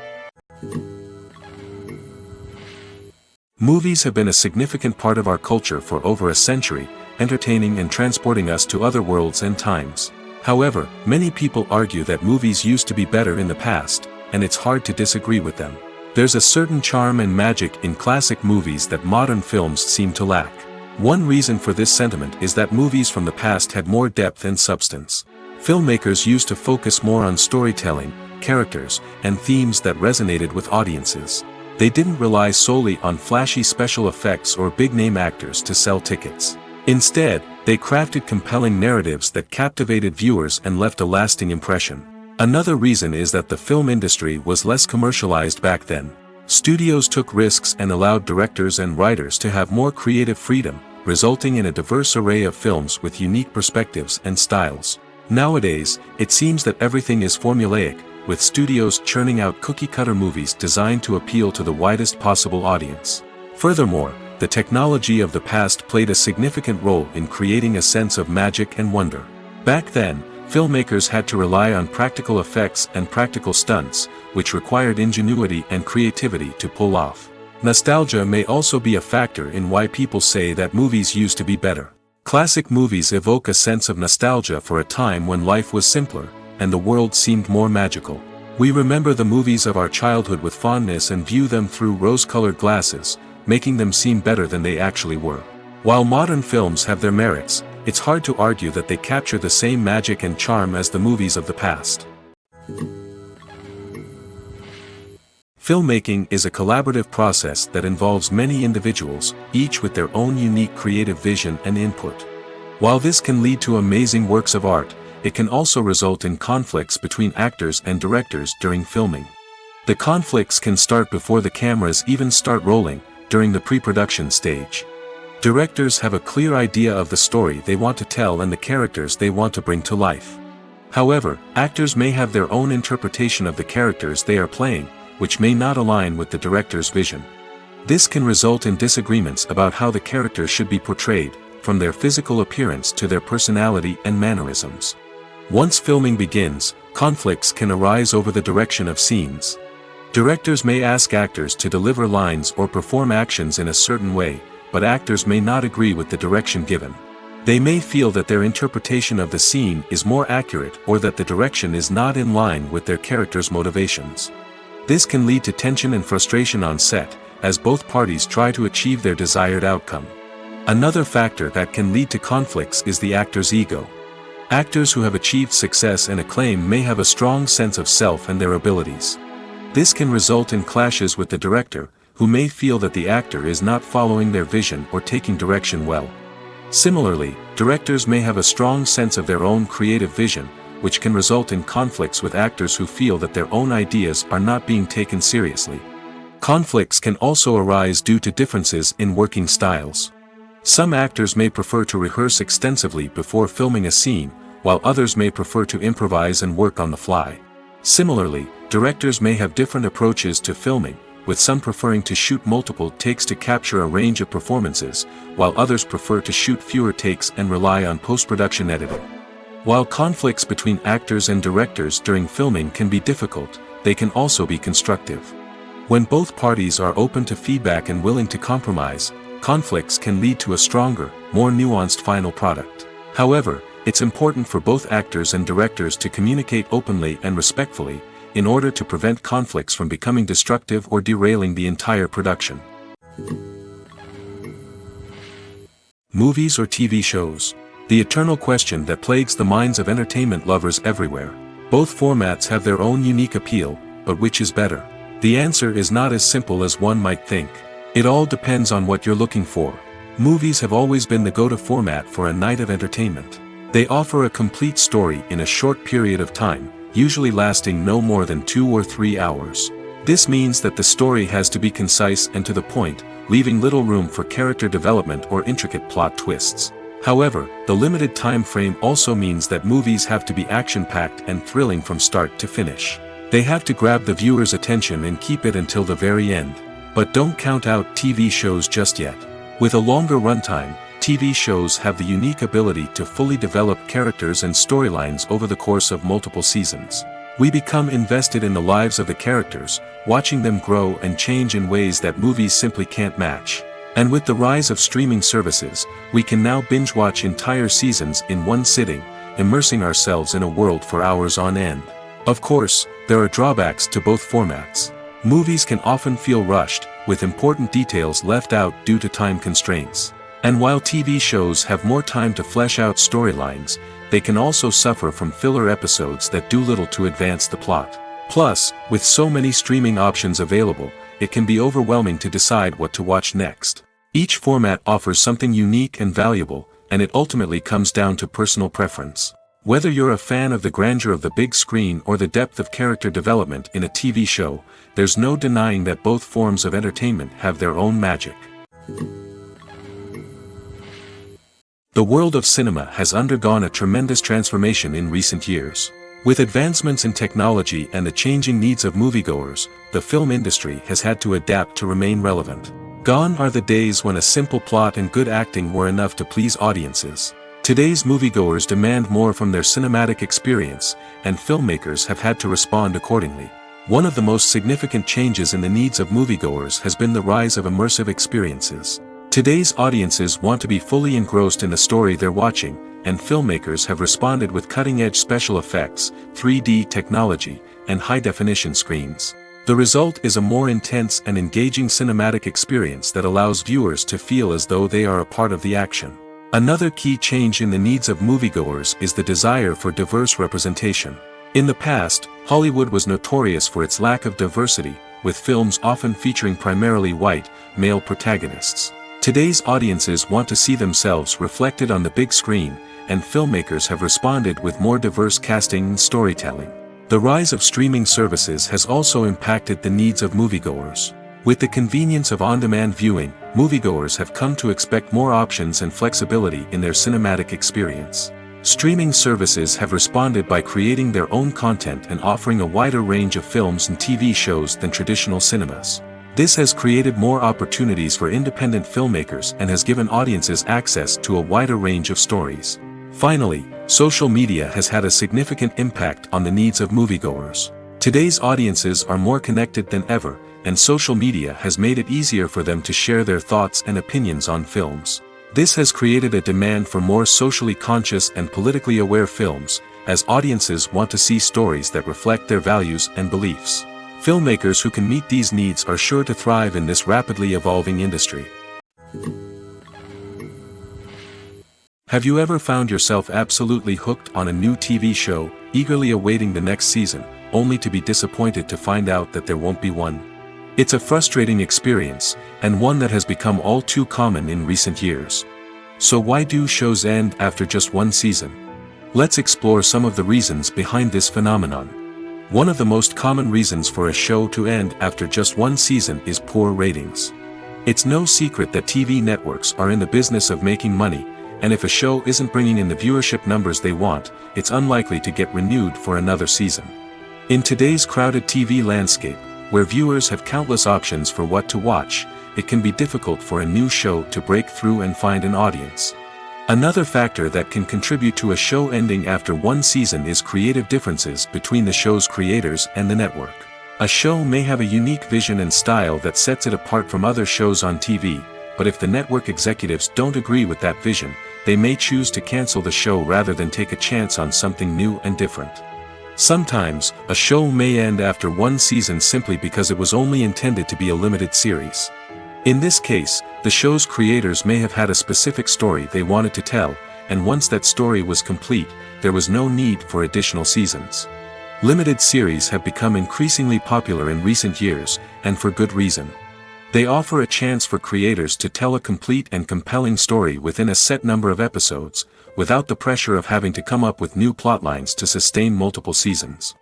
Movies have been a significant part of our culture for over a century, entertaining and transporting us to other worlds and times. However, many people argue that movies used to be better in the past, and it's hard to disagree with them. There's a certain charm and magic in classic movies that modern films seem to lack. One reason for this sentiment is that movies from the past had more depth and substance. Filmmakers used to focus more on storytelling, characters, and themes that resonated with audiences. They didn't rely solely on flashy special effects or big-name actors to sell tickets. Instead, they crafted compelling narratives that captivated viewers and left a lasting impression. Another reason is that the film industry was less commercialized back then. Studios took risks and allowed directors and writers to have more creative freedom, resulting in a diverse array of films with unique perspectives and styles. Nowadays, it seems that everything is formulaic, with studios churning out cookie-cutter movies designed to appeal to the widest possible audience. Furthermore, the technology of the past played a significant role in creating a sense of magic and wonder. Back then, filmmakers had to rely on practical effects and practical stunts, which required ingenuity and creativity to pull off. Nostalgia may also be a factor in why people say that movies used to be better. Classic movies evoke a sense of nostalgia for a time when life was simpler, and the world seemed more magical. We remember the movies of our childhood with fondness and view them through rose-colored glasses, making them seem better than they actually were. While modern films have their merits, it's hard to argue that they capture the same magic and charm as the movies of the past. Filmmaking is a collaborative process that involves many individuals, each with their own unique creative vision and input. While this can lead to amazing works of art, it can also result in conflicts between actors and directors during filming. The conflicts can start before the cameras even start rolling, during the pre-production stage. Directors have a clear idea of the story they want to tell and the characters they want to bring to life. However, actors may have their own interpretation of the characters they are playing, which may not align with the director's vision. This can result in disagreements about how the characters should be portrayed, from their physical appearance to their personality and mannerisms. Once filming begins, conflicts can arise over the direction of scenes. Directors may ask actors to deliver lines or perform actions in a certain way, but actors may not agree with the direction given. They may feel that their interpretation of the scene is more accurate or that the direction is not in line with their character's motivations. This can lead to tension and frustration on set, as both parties try to achieve their desired outcome. Another factor that can lead to conflicts is the actor's ego. Actors who have achieved success and acclaim may have a strong sense of self and their abilities. This can result in clashes with the director, who may feel that the actor is not following their vision or taking direction well. Similarly, directors may have a strong sense of their own creative vision, which can result in conflicts with actors who feel that their own ideas are not being taken seriously. Conflicts can also arise due to differences in working styles. Some actors may prefer to rehearse extensively before filming a scene, while others may prefer to improvise and work on the fly. Similarly, directors may have different approaches to filming, with some preferring to shoot multiple takes to capture a range of performances, while others prefer to shoot fewer takes and rely on post-production editing. While conflicts between actors and directors during filming can be difficult, they can also be constructive. When both parties are open to feedback and willing to compromise, conflicts can lead to a stronger, more nuanced final product. However, it's important for both actors and directors to communicate openly and respectfully, in order to prevent conflicts from becoming destructive or derailing the entire production. Movies or TV shows? The eternal question that plagues the minds of entertainment lovers everywhere. Both formats have their own unique appeal, but which is better? The answer is not as simple as one might think. It all depends on what you're looking for. Movies have always been the go-to format for a night of entertainment. They offer a complete story in a short period of time, usually lasting no more than 2 or 3 hours. This means that the story has to be concise and to the point, leaving little room for character development or intricate plot twists. However, the limited time frame also means that movies have to be action-packed and thrilling from start to finish. They have to grab the viewer's attention and keep it until the very end. But don't count out TV shows just yet. With a longer runtime, TV shows have the unique ability to fully develop characters and storylines over the course of multiple seasons. We become invested in the lives of the characters, watching them grow and change in ways that movies simply can't match. And with the rise of streaming services, we can now binge-watch entire seasons in one sitting, immersing ourselves in a world for hours on end. Of course, there are drawbacks to both formats. Movies can often feel rushed, with important details left out due to time constraints. And while TV shows have more time to flesh out storylines, they can also suffer from filler episodes that do little to advance the plot. Plus, with so many streaming options available, it can be overwhelming to decide what to watch next. Each format offers something unique and valuable, and it ultimately comes down to personal preference. Whether you're a fan of the grandeur of the big screen or the depth of character development in a TV show, there's no denying that both forms of entertainment have their own magic. The world of cinema has undergone a tremendous transformation in recent years. With advancements in technology and the changing needs of moviegoers, the film industry has had to adapt to remain relevant. Gone are the days when a simple plot and good acting were enough to please audiences. Today's moviegoers demand more from their cinematic experience, and filmmakers have had to respond accordingly. One of the most significant changes in the needs of moviegoers has been the rise of immersive experiences. Today's audiences want to be fully engrossed in the story they're watching, and filmmakers have responded with cutting-edge special effects, 3D technology, and high-definition screens. The result is a more intense and engaging cinematic experience that allows viewers to feel as though they are a part of the action. Another key change in the needs of moviegoers is the desire for diverse representation. In the past, Hollywood was notorious for its lack of diversity, with films often featuring primarily white, male protagonists. Today's audiences want to see themselves reflected on the big screen, and filmmakers have responded with more diverse casting and storytelling. The rise of streaming services has also impacted the needs of moviegoers. With the convenience of on-demand viewing, moviegoers have come to expect more options and flexibility in their cinematic experience. Streaming services have responded by creating their own content and offering a wider range of films and TV shows than traditional cinemas. This has created more opportunities for independent filmmakers and has given audiences access to a wider range of stories. Finally, social media has had a significant impact on the needs of moviegoers. Today's audiences are more connected than ever, and social media has made it easier for them to share their thoughts and opinions on films. This has created a demand for more socially conscious and politically aware films, as audiences want to see stories that reflect their values and beliefs. Filmmakers who can meet these needs are sure to thrive in this rapidly evolving industry. Have you ever found yourself absolutely hooked on a new TV show, eagerly awaiting the next season, only to be disappointed to find out that there won't be one? It's a frustrating experience, and one that has become all too common in recent years. So why do shows end after just one season? Let's explore some of the reasons behind this phenomenon. One of the most common reasons for a show to end after just one season is poor ratings. It's no secret that TV networks are in the business of making money, and if a show isn't bringing in the viewership numbers they want, it's unlikely to get renewed for another season. In today's crowded TV landscape, where viewers have countless options for what to watch, it can be difficult for a new show to break through and find an audience. Another factor that can contribute to a show ending after one season is creative differences between the show's creators and the network. A show may have a unique vision and style that sets it apart from other shows on TV, but if the network executives don't agree with that vision, they may choose to cancel the show rather than take a chance on something new and different. Sometimes, a show may end after one season simply because it was only intended to be a limited series. In this case, the show's creators may have had a specific story they wanted to tell, and once that story was complete, there was no need for additional seasons. Limited series have become increasingly popular in recent years, and for good reason. They offer a chance for creators to tell a complete and compelling story within a set number of episodes, without the pressure of having to come up with new plotlines to sustain multiple seasons.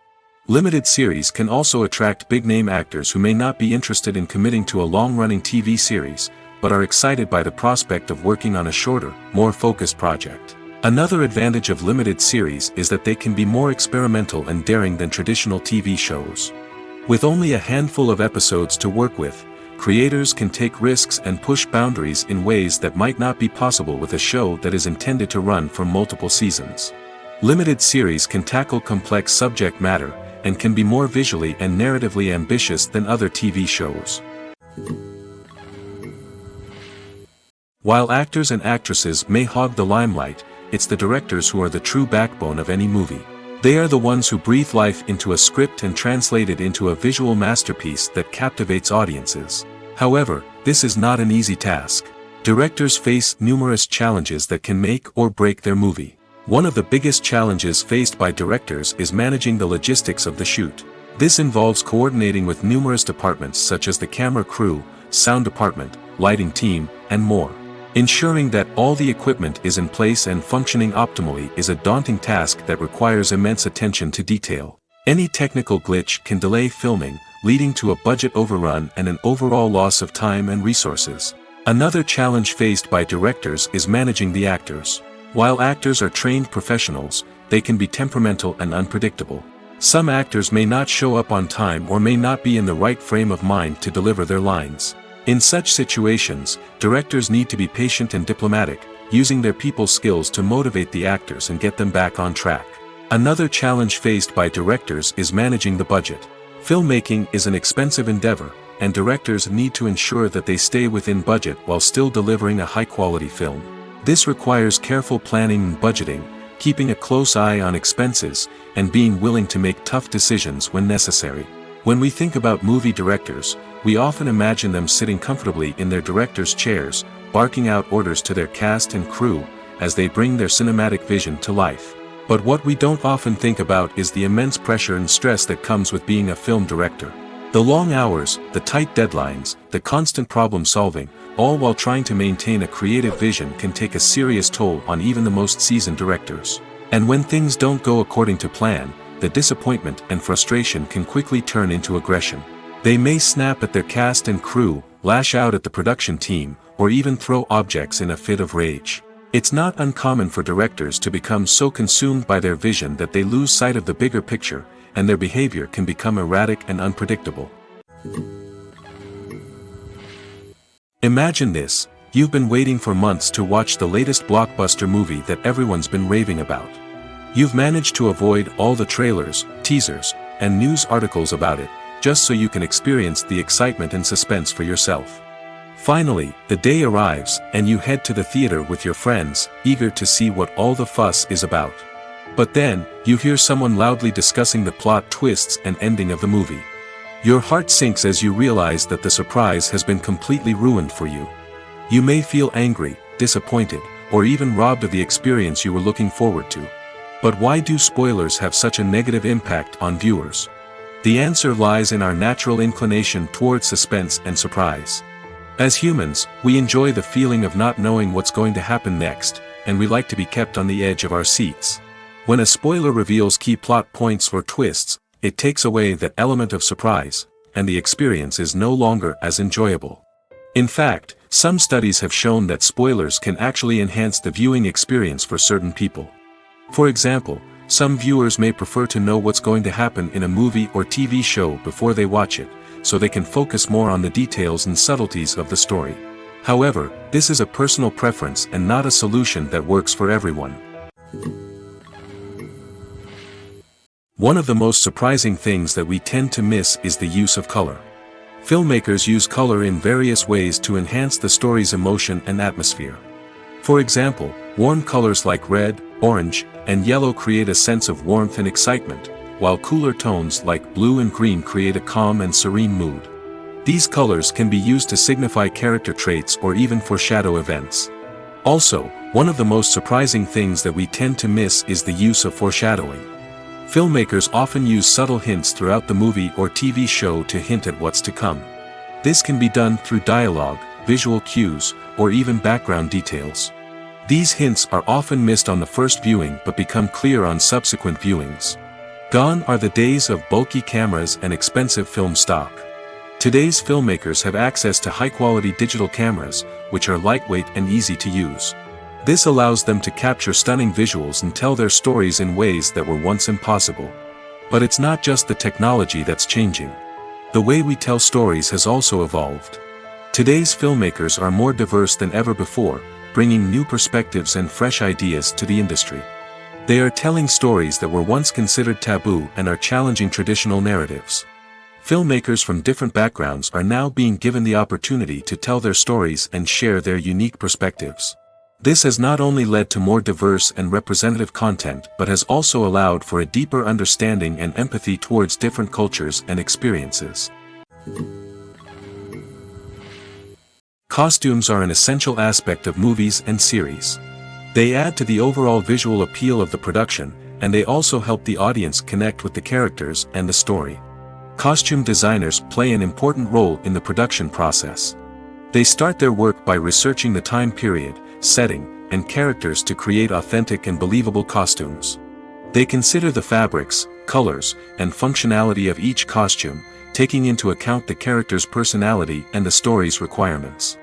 Limited series can also attract big-name actors who may not be interested in committing to a long-running TV series, but are excited by the prospect of working on a shorter, more focused project. Another advantage of limited series is that they can be more experimental and daring than traditional TV shows. With only a handful of episodes to work with, creators can take risks and push boundaries in ways that might not be possible with a show that is intended to run for multiple seasons. Limited series can tackle complex subject matter, and can be more visually and narratively ambitious than other TV shows. While actors and actresses may hog the limelight, it's the directors who are the true backbone of any movie. They are the ones who breathe life into a script and translate it into a visual masterpiece that captivates audiences. However, this is not an easy task. Directors face numerous challenges that can make or break their movie. One of the biggest challenges faced by directors is managing the logistics of the shoot. This involves coordinating with numerous departments such as the camera crew, sound department, lighting team, and more. Ensuring that all the equipment is in place and functioning optimally is a daunting task that requires immense attention to detail. Any technical glitch can delay filming, leading to a budget overrun and an overall loss of time and resources. Another challenge faced by directors is managing the actors. While actors are trained professionals, they can be temperamental and unpredictable. Some actors may not show up on time or may not be in the right frame of mind to deliver their lines. In such situations, directors need to be patient and diplomatic, using their people skills to motivate the actors and get them back on track. Another challenge faced by directors is managing the budget. Filmmaking is an expensive endeavor, and directors need to ensure that they stay within budget while still delivering a high-quality film. This requires careful planning and budgeting, keeping a close eye on expenses, and being willing to make tough decisions when necessary. When we think about movie directors, we often imagine them sitting comfortably in their director's chairs, barking out orders to their cast and crew, as they bring their cinematic vision to life. But what we don't often think about is the immense pressure and stress that comes with being a film director. The long hours, the tight deadlines, the constant problem solving, all while trying to maintain a creative vision can take a serious toll on even the most seasoned directors. And when things don't go according to plan, the disappointment and frustration can quickly turn into aggression. They may snap at their cast and crew, lash out at the production team, or even throw objects in a fit of rage. It's not uncommon for directors to become so consumed by their vision that they lose sight of the bigger picture, and their behavior can become erratic and unpredictable. Imagine this: you've been waiting for months to watch the latest blockbuster movie that everyone's been raving about. You've managed to avoid all the trailers, teasers, and news articles about it, just so you can experience the excitement and suspense for yourself. Finally, the day arrives, and you head to the theater with your friends, eager to see what all the fuss is about. But then, you hear someone loudly discussing the plot twists and ending of the movie. Your heart sinks as you realize that the surprise has been completely ruined for you. You may feel angry, disappointed, or even robbed of the experience you were looking forward to. But why do spoilers have such a negative impact on viewers? The answer lies in our natural inclination towards suspense and surprise. As humans, we enjoy the feeling of not knowing what's going to happen next, and we like to be kept on the edge of our seats. When a spoiler reveals key plot points or twists, it takes away that element of surprise, and the experience is no longer as enjoyable. In fact, some studies have shown that spoilers can actually enhance the viewing experience for certain people. For example, some viewers may prefer to know what's going to happen in a movie or TV show before they watch it, so they can focus more on the details and subtleties of the story. However, this is a personal preference and not a solution that works for everyone. One of the most surprising things that we tend to miss is the use of color. Filmmakers use color in various ways to enhance the story's emotion and atmosphere. For example, warm colors like red, orange, and yellow create a sense of warmth and excitement, while cooler tones like blue and green create a calm and serene mood. These colors can be used to signify character traits or even foreshadow events. Also, one of the most surprising things that we tend to miss is the use of foreshadowing. Filmmakers often use subtle hints throughout the movie or TV show to hint at what's to come. This can be done through dialogue, visual cues, or even background details. These hints are often missed on the first viewing but become clear on subsequent viewings. Gone are the days of bulky cameras and expensive film stock. Today's filmmakers have access to high-quality digital cameras, which are lightweight and easy to use. This allows them to capture stunning visuals and tell their stories in ways that were once impossible. But it's not just the technology that's changing. The way we tell stories has also evolved. Today's filmmakers are more diverse than ever before, bringing new perspectives and fresh ideas to the industry. They are telling stories that were once considered taboo and are challenging traditional narratives. Filmmakers from different backgrounds are now being given the opportunity to tell their stories and share their unique perspectives. This has not only led to more diverse and representative content but has also allowed for a deeper understanding and empathy towards different cultures and experiences. Costumes are an essential aspect of movies and series. They add to the overall visual appeal of the production, and they also help the audience connect with the characters and the story. Costume designers play an important role in the production process. They start their work by researching the time period, setting, and characters to create authentic and believable costumes. They consider the fabrics, colors, and functionality of each costume, taking into account the character's personality and the story's requirements.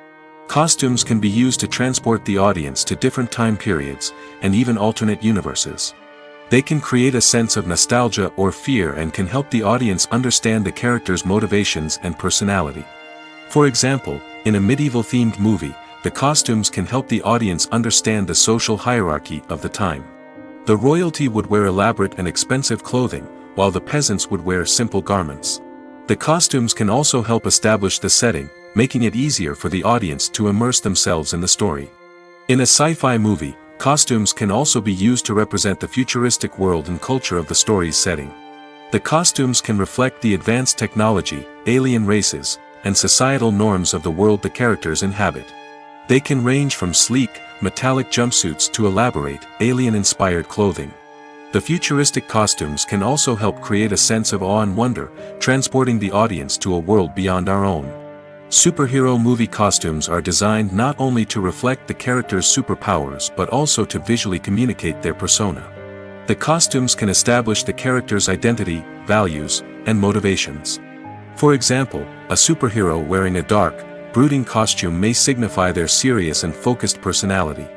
Costumes can be used to transport the audience to different time periods, and even alternate universes. They can create a sense of nostalgia or fear and can help the audience understand the character's motivations and personality. For example, in a medieval-themed movie, the costumes can help the audience understand the social hierarchy of the time. The royalty would wear elaborate and expensive clothing, while the peasants would wear simple garments. The costumes can also help establish the setting, making it easier for the audience to immerse themselves in the story. In a sci-fi movie, costumes can also be used to represent the futuristic world and culture of the story's setting. The costumes can reflect the advanced technology, alien races, and societal norms of the world the characters inhabit. They can range from sleek, metallic jumpsuits to elaborate, alien-inspired clothing. The futuristic costumes can also help create a sense of awe and wonder, transporting the audience to a world beyond our own. Superhero movie costumes are designed not only to reflect the character's superpowers but also to visually communicate their persona. The costumes can establish the character's identity, values, and motivations. For example, a superhero wearing a dark, brooding costume may signify their serious and focused personality.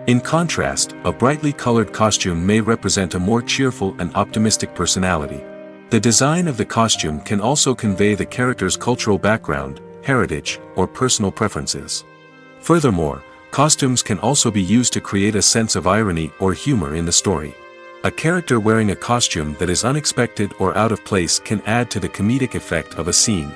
In contrast, a brightly colored costume may represent a more cheerful and optimistic personality. The design of the costume can also convey the character's cultural background, heritage, or personal preferences. Furthermore, costumes can also be used to create a sense of irony or humor in the story. A character wearing a costume that is unexpected or out of place can add to the comedic effect of a scene.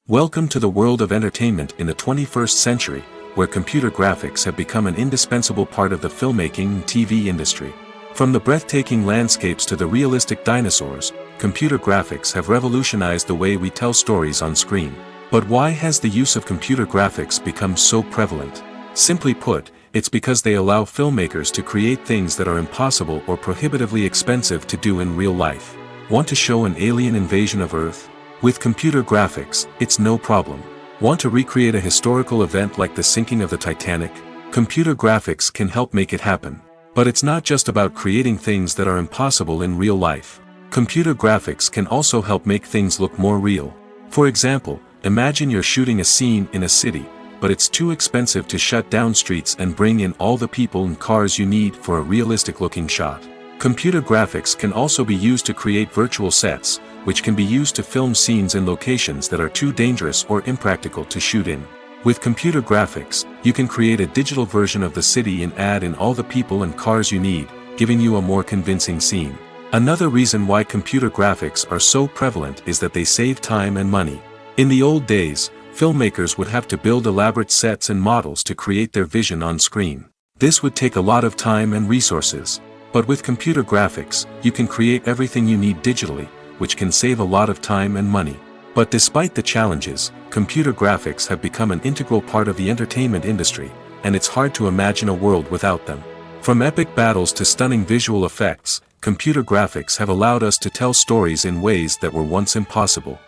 Welcome to the world of entertainment in the 21st century, where computer graphics have become an indispensable part of the filmmaking and TV industry. From the breathtaking landscapes to the realistic dinosaurs, computer graphics have revolutionized the way we tell stories on screen. But why has the use of computer graphics become so prevalent? Simply put, it's because they allow filmmakers to create things that are impossible or prohibitively expensive to do in real life. Want to show an alien invasion of Earth? With computer graphics, it's no problem. Want to recreate a historical event like the sinking of the Titanic? Computer graphics can help make it happen. But it's not just about creating things that are impossible in real life. Computer graphics can also help make things look more real. For example, imagine you're shooting a scene in a city, but it's too expensive to shut down streets and bring in all the people and cars you need for a realistic-looking shot. Computer graphics can also be used to create virtual sets, which can be used to film scenes in locations that are too dangerous or impractical to shoot in. With computer graphics, you can create a digital version of the city and add in all the people and cars you need, giving you a more convincing scene. Another reason why computer graphics are so prevalent is that they save time and money. In the old days, filmmakers would have to build elaborate sets and models to create their vision on screen. This would take a lot of time and resources. But with computer graphics, you can create everything you need digitally, which can save a lot of time and money. But despite the challenges, computer graphics have become an integral part of the entertainment industry, and it's hard to imagine a world without them. From epic battles to stunning visual effects, computer graphics have allowed us to tell stories in ways that were once impossible.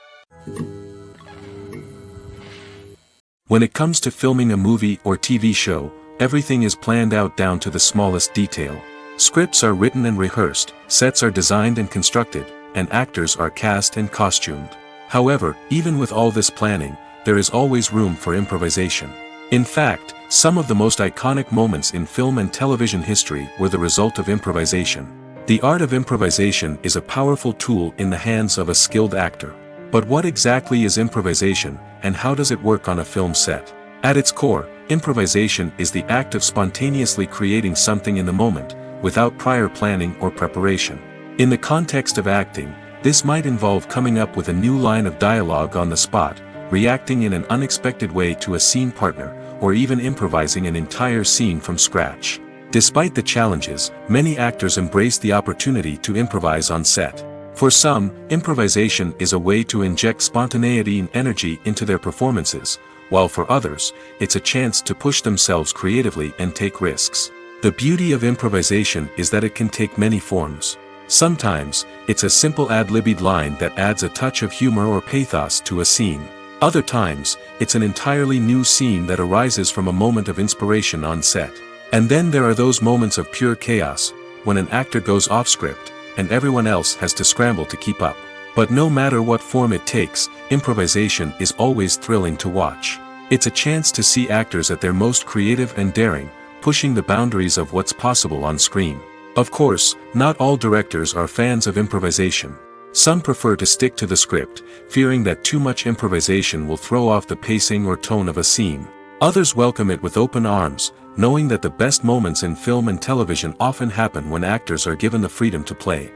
When it comes to filming a movie or TV show, everything is planned out down to the smallest detail. Scripts are written and rehearsed, sets are designed and constructed, and actors are cast and costumed. However, even with all this planning, there is always room for improvisation. In fact, some of the most iconic moments in film and television history were the result of improvisation. The art of improvisation is a powerful tool in the hands of a skilled actor. But what exactly is improvisation, and how does it work on a film set? At its core, improvisation is the act of spontaneously creating something in the moment, without prior planning or preparation. In the context of acting, this might involve coming up with a new line of dialogue on the spot, reacting in an unexpected way to a scene partner, or even improvising an entire scene from scratch. Despite the challenges, many actors embrace the opportunity to improvise on set. For some, improvisation is a way to inject spontaneity and energy into their performances, while for others, it's a chance to push themselves creatively and take risks. The beauty of improvisation is that it can take many forms. Sometimes, it's a simple ad-libbed line that adds a touch of humor or pathos to a scene. Other times, it's an entirely new scene that arises from a moment of inspiration on set. And then there are those moments of pure chaos, when an actor goes off script, and everyone else has to scramble to keep up. But no matter what form it takes, improvisation is always thrilling to watch. It's a chance to see actors at their most creative and daring, pushing the boundaries of what's possible on screen. Of course, not all directors are fans of improvisation. Some prefer to stick to the script, fearing that too much improvisation will throw off the pacing or tone of a scene. Others welcome it with open arms, knowing that the best moments in film and television often happen when actors are given the freedom to play.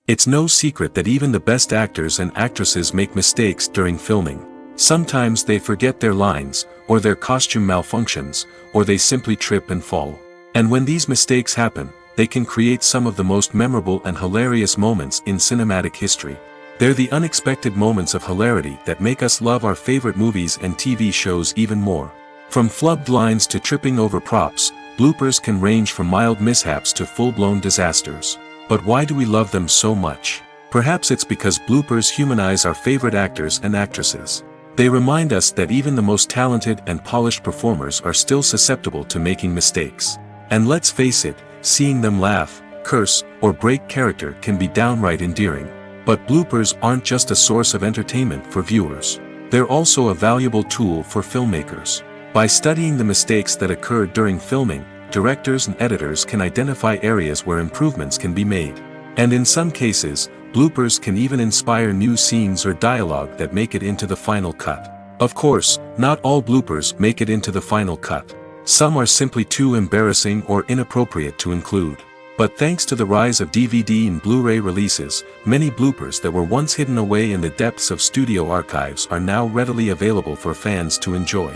It's no secret that even the best actors and actresses make mistakes during filming. Sometimes they forget their lines, or their costume malfunctions, or they simply trip and fall. And when these mistakes happen, they can create some of the most memorable and hilarious moments in cinematic history. They're the unexpected moments of hilarity that make us love our favorite movies and TV shows even more. From flubbed lines to tripping over props, bloopers can range from mild mishaps to full-blown disasters. But why do we love them so much? Perhaps it's because bloopers humanize our favorite actors and actresses. They remind us that even the most talented and polished performers are still susceptible to making mistakes. And let's face it, seeing them laugh, curse, or break character can be downright endearing. But bloopers aren't just a source of entertainment for viewers. They're also a valuable tool for filmmakers. By studying the mistakes that occurred during filming, directors and editors can identify areas where improvements can be made. And in some cases, bloopers can even inspire new scenes or dialogue that make it into the final cut. Of course, not all bloopers make it into the final cut. Some are simply too embarrassing or inappropriate to include. But thanks to the rise of DVD and Blu-ray releases, many bloopers that were once hidden away in the depths of studio archives are now readily available for fans to enjoy.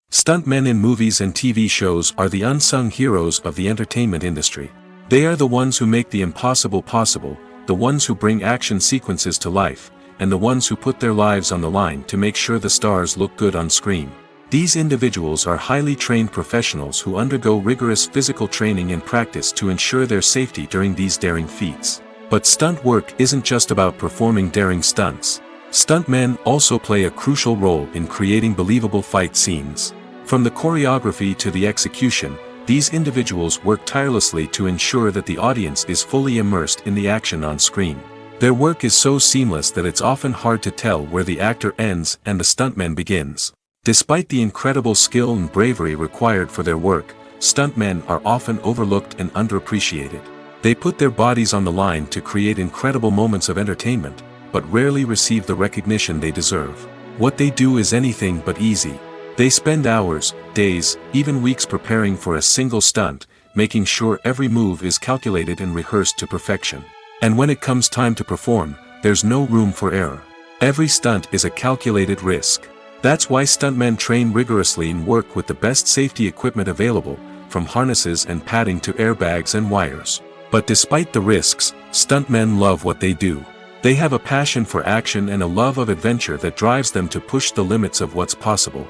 Stuntmen in movies and TV shows are the unsung heroes of the entertainment industry. They are the ones who make the impossible possible, the ones who bring action sequences to life, and the ones who put their lives on the line to make sure the stars look good on screen. These individuals are highly trained professionals who undergo rigorous physical training and practice to ensure their safety during these daring feats. But stunt work isn't just about performing daring stunts. Stuntmen also play a crucial role in creating believable fight scenes. From the choreography to the execution, these individuals work tirelessly to ensure that the audience is fully immersed in the action on screen. Their work is so seamless that it's often hard to tell where the actor ends and the stuntman begins. Despite the incredible skill and bravery required for their work, stuntmen are often overlooked and underappreciated. They put their bodies on the line to create incredible moments of entertainment, but rarely receive the recognition they deserve. What they do is anything but easy. They spend hours, days, even weeks preparing for a single stunt, making sure every move is calculated and rehearsed to perfection. And when it comes time to perform, there's no room for error. Every stunt is a calculated risk. That's why stuntmen train rigorously and work with the best safety equipment available, from harnesses and padding to airbags and wires. But despite the risks, stuntmen love what they do. They have a passion for action and a love of adventure that drives them to push the limits of what's possible.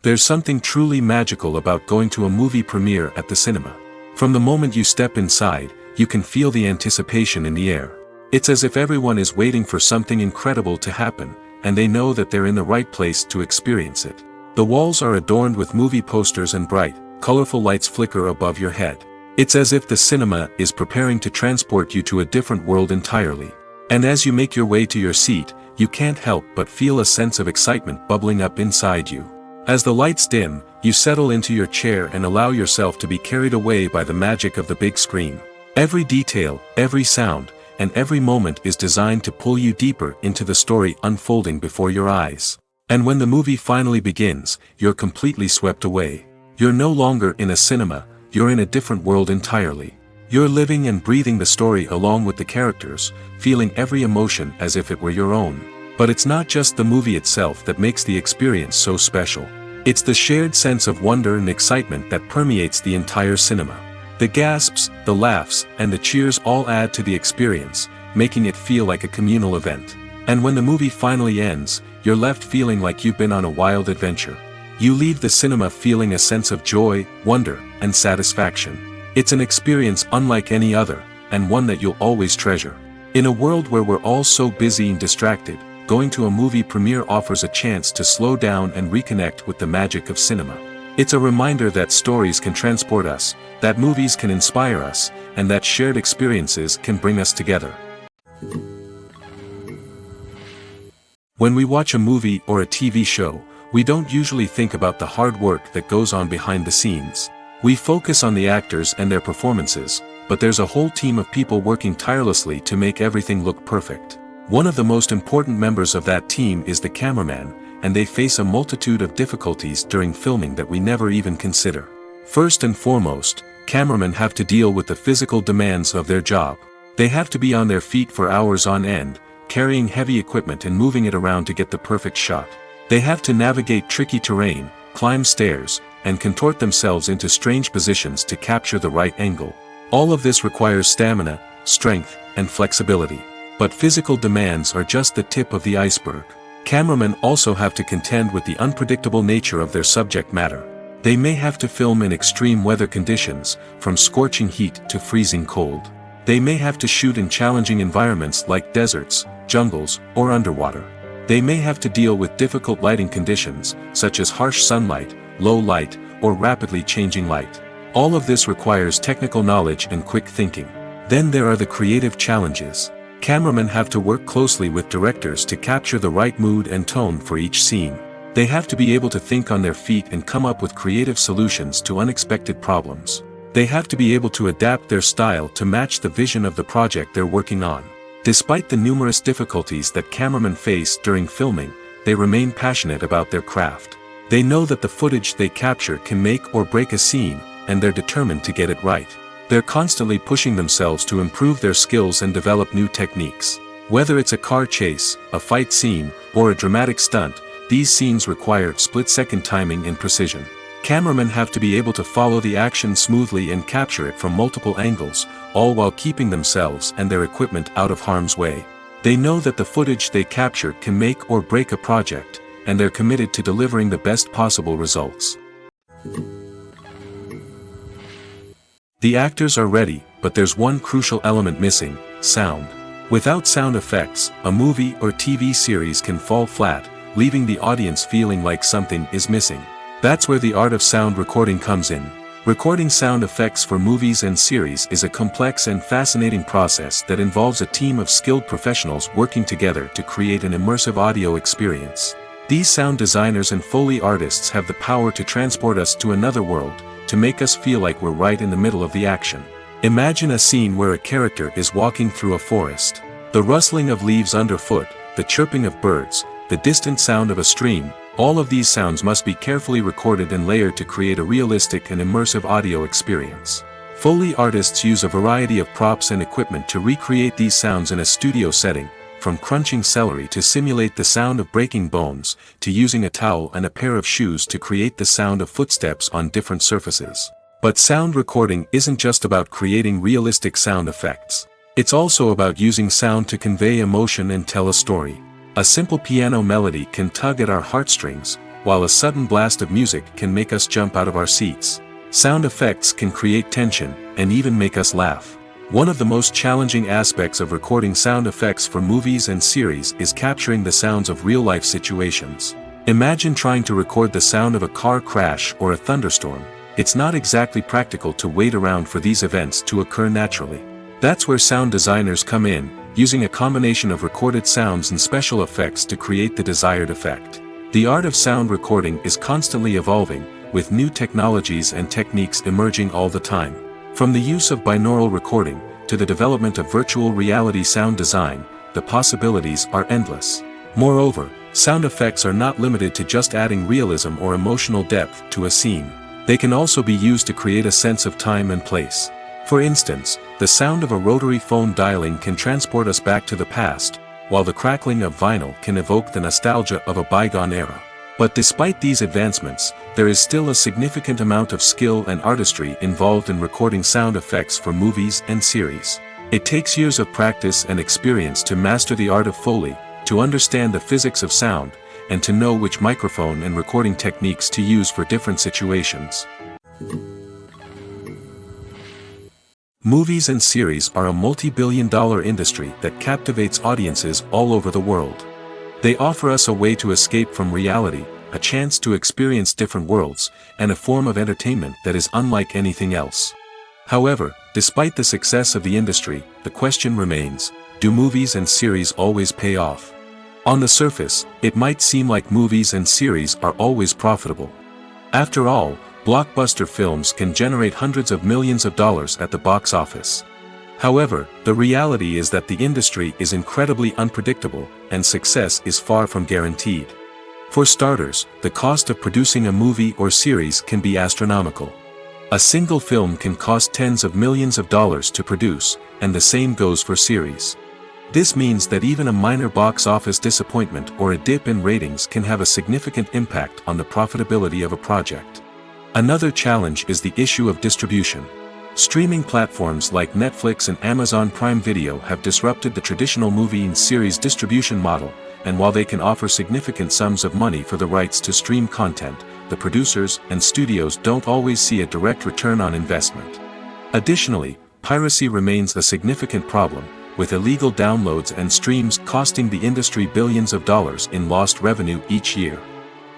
There's something truly magical about going to a movie premiere at the cinema. From the moment you step inside, you can feel the anticipation in the air. It's as if everyone is waiting for something incredible to happen, and they know that they're in the right place to experience it. The walls are adorned with movie posters and bright, colorful lights flicker above your head. It's as if the cinema is preparing to transport you to a different world entirely. And as you make your way to your seat, you can't help but feel a sense of excitement bubbling up inside you. As the lights dim, you settle into your chair and allow yourself to be carried away by the magic of the big screen. Every detail, every sound, and every moment is designed to pull you deeper into the story unfolding before your eyes. And when the movie finally begins, you're completely swept away. You're no longer in a cinema, you're in a different world entirely. You're living and breathing the story along with the characters, feeling every emotion as if it were your own. But it's not just the movie itself that makes the experience so special. It's the shared sense of wonder and excitement that permeates the entire cinema. The gasps, the laughs, and the cheers all add to the experience, making it feel like a communal event. And when the movie finally ends, you're left feeling like you've been on a wild adventure. You leave the cinema feeling a sense of joy, wonder, and satisfaction. It's an experience unlike any other, and one that you'll always treasure. In a world where we're all so busy and distracted, going to a movie premiere offers a chance to slow down and reconnect with the magic of cinema. It's a reminder that stories can transport us, that movies can inspire us, and that shared experiences can bring us together. When we watch a movie or a TV show, we don't usually think about the hard work that goes on behind the scenes. We focus on the actors and their performances, but there's a whole team of people working tirelessly to make everything look perfect. One of the most important members of that team is the cameraman, and they face a multitude of difficulties during filming that we never even consider. First and foremost, cameramen have to deal with the physical demands of their job. They have to be on their feet for hours on end, carrying heavy equipment and moving it around to get the perfect shot. They have to navigate tricky terrain, climb stairs, and contort themselves into strange positions to capture the right angle. All of this requires stamina, strength, and flexibility. But physical demands are just the tip of the iceberg. Cameramen also have to contend with the unpredictable nature of their subject matter. They may have to film in extreme weather conditions, from scorching heat to freezing cold. They may have to shoot in challenging environments like deserts, jungles, or underwater. They may have to deal with difficult lighting conditions, such as harsh sunlight, low light, or rapidly changing light. All of this requires technical knowledge and quick thinking. Then there are the creative challenges. Cameramen have to work closely with directors to capture the right mood and tone for each scene. They have to be able to think on their feet and come up with creative solutions to unexpected problems. They have to be able to adapt their style to match the vision of the project they're working on. Despite the numerous difficulties that cameramen face during filming, they remain passionate about their craft. They know that the footage they capture can make or break a scene, and they're determined to get it right. They're constantly pushing themselves to improve their skills and develop new techniques. Whether it's a car chase, a fight scene, or a dramatic stunt, these scenes require split-second timing and precision. Cameramen have to be able to follow the action smoothly and capture it from multiple angles, all while keeping themselves and their equipment out of harm's way. They know that the footage they capture can make or break a project, and they're committed to delivering the best possible results. The actors are ready, but there's one crucial element missing: sound. Without sound effects, a movie or TV series can fall flat, leaving the audience feeling like something is missing. That's where the art of sound recording comes in. Recording sound effects for movies and series is a complex and fascinating process that involves a team of skilled professionals working together to create an immersive audio experience. These sound designers and Foley artists have the power to transport us to another world, to make us feel like we're right in the middle of the action. Imagine a scene where a character is walking through a forest. The rustling of leaves underfoot, the chirping of birds, the distant sound of a stream, all of these sounds must be carefully recorded and layered to create a realistic and immersive audio experience. Foley artists use a variety of props and equipment to recreate these sounds in a studio setting, from crunching celery to simulate the sound of breaking bones, to using a towel and a pair of shoes to create the sound of footsteps on different surfaces. But sound recording isn't just about creating realistic sound effects. It's also about using sound to convey emotion and tell a story. A simple piano melody can tug at our heartstrings, while a sudden blast of music can make us jump out of our seats. Sound effects can create tension, and even make us laugh. One of the most challenging aspects of recording sound effects for movies and series is capturing the sounds of real-life situations. Imagine trying to record the sound of a car crash or a thunderstorm. It's not exactly practical to wait around for these events to occur naturally. That's where sound designers come in, using a combination of recorded sounds and special effects to create the desired effect. The art of sound recording is constantly evolving, with new technologies and techniques emerging all the time. From the use of binaural recording, to the development of virtual reality sound design, the possibilities are endless. Moreover, sound effects are not limited to just adding realism or emotional depth to a scene. They can also be used to create a sense of time and place. For instance, the sound of a rotary phone dialing can transport us back to the past, while the crackling of vinyl can evoke the nostalgia of a bygone era. But despite these advancements, there is still a significant amount of skill and artistry involved in recording sound effects for movies and series. It takes years of practice and experience to master the art of Foley, to understand the physics of sound, and to know which microphone and recording techniques to use for different situations. Movies and series are a multi-billion-dollar industry that captivates audiences all over the world. They offer us a way to escape from reality, a chance to experience different worlds, and a form of entertainment that is unlike anything else. However, despite the success of the industry, the question remains: do movies and series always pay off? On the surface, it might seem like movies and series are always profitable. After all, blockbuster films can generate hundreds of millions of dollars at the box office. However, the reality is that the industry is incredibly unpredictable, and success is far from guaranteed. For starters, the cost of producing a movie or series can be astronomical. A single film can cost tens of millions of dollars to produce, and the same goes for series. This means that even a minor box office disappointment or a dip in ratings can have a significant impact on the profitability of a project. Another challenge is the issue of distribution. Streaming platforms like Netflix and Amazon Prime Video have disrupted the traditional movie and series distribution model, and while they can offer significant sums of money for the rights to stream content, the producers and studios don't always see a direct return on investment. Additionally, piracy remains a significant problem, with illegal downloads and streams costing the industry billions of dollars in lost revenue each year.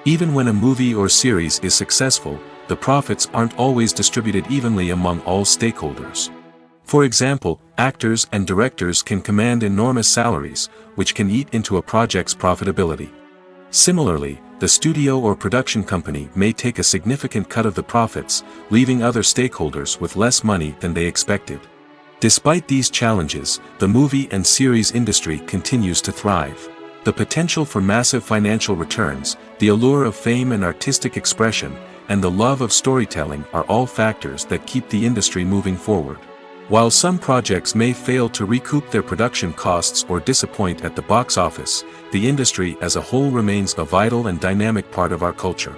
Even when a movie or series is successful, the profits aren't always distributed evenly among all stakeholders. For example, actors and directors can command enormous salaries, which can eat into a project's profitability. Similarly, the studio or production company may take a significant cut of the profits, leaving other stakeholders with less money than they expected. Despite these challenges, the movie and series industry continues to thrive. The potential for massive financial returns, the allure of fame and artistic expression, and the love of storytelling are all factors that keep the industry moving forward. While some projects may fail to recoup their production costs or disappoint at the box office, the industry as a whole remains a vital and dynamic part of our culture.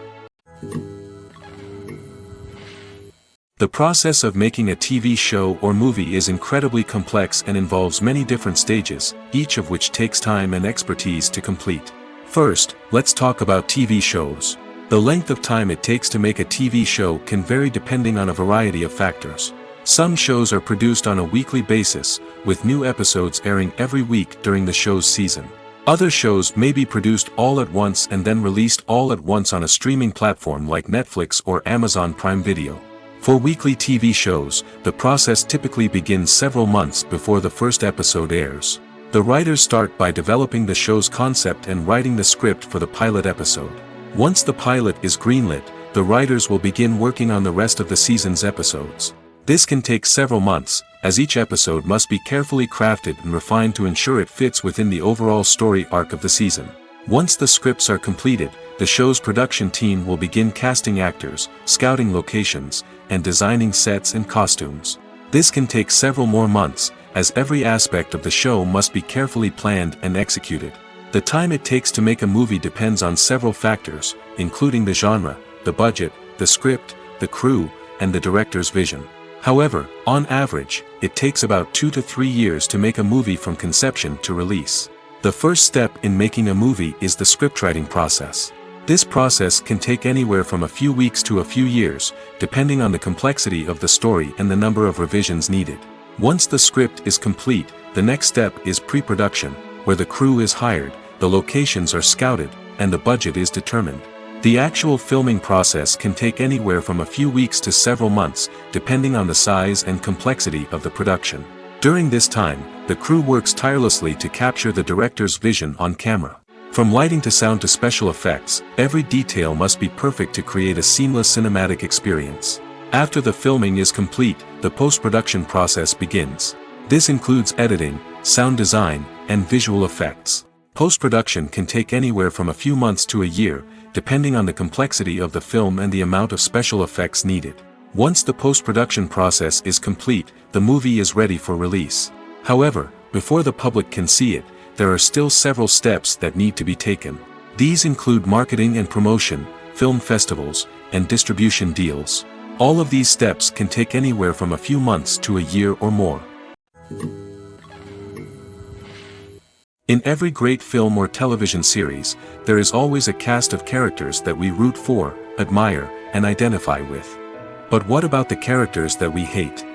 The process of making a TV show or movie is incredibly complex and involves many different stages, each of which takes time and expertise to complete. First, let's talk about TV shows. The length of time it takes to make a TV show can vary depending on a variety of factors. Some shows are produced on a weekly basis, with new episodes airing every week during the show's season. Other shows may be produced all at once and then released all at once on a streaming platform like Netflix or Amazon Prime Video. For weekly TV shows, the process typically begins several months before the first episode airs. The writers start by developing the show's concept and writing the script for the pilot episode. Once the pilot is greenlit, the writers will begin working on the rest of the season's episodes. This can take several months, as each episode must be carefully crafted and refined to ensure it fits within the overall story arc of the season. Once the scripts are completed, the show's production team will begin casting actors, scouting locations, and designing sets and costumes. This can take several more months, as every aspect of the show must be carefully planned and executed. The time it takes to make a movie depends on several factors, including the genre, the budget, the script, the crew, and the director's vision. However, on average, it takes about 2 to 3 years to make a movie from conception to release. The first step in making a movie is the scriptwriting process. This process can take anywhere from a few weeks to a few years, depending on the complexity of the story and the number of revisions needed. Once the script is complete, the next step is pre-production, where the crew is hired, the locations are scouted, and the budget is determined. The actual filming process can take anywhere from a few weeks to several months, depending on the size and complexity of the production. During this time, the crew works tirelessly to capture the director's vision on camera. From lighting to sound to special effects, every detail must be perfect to create a seamless cinematic experience. After the filming is complete, the post-production process begins. This includes editing, sound design, and visual effects. Post-production can take anywhere from a few months to a year, depending on the complexity of the film and the amount of special effects needed. Once the post-production process is complete, the movie is ready for release. However, before the public can see it, there are still several steps that need to be taken. These include marketing and promotion, film festivals, and distribution deals. All of these steps can take anywhere from a few months to a year or more. In every great film or television series, there is always a cast of characters that we root for, admire, and identify with. But what about the characters that we hate?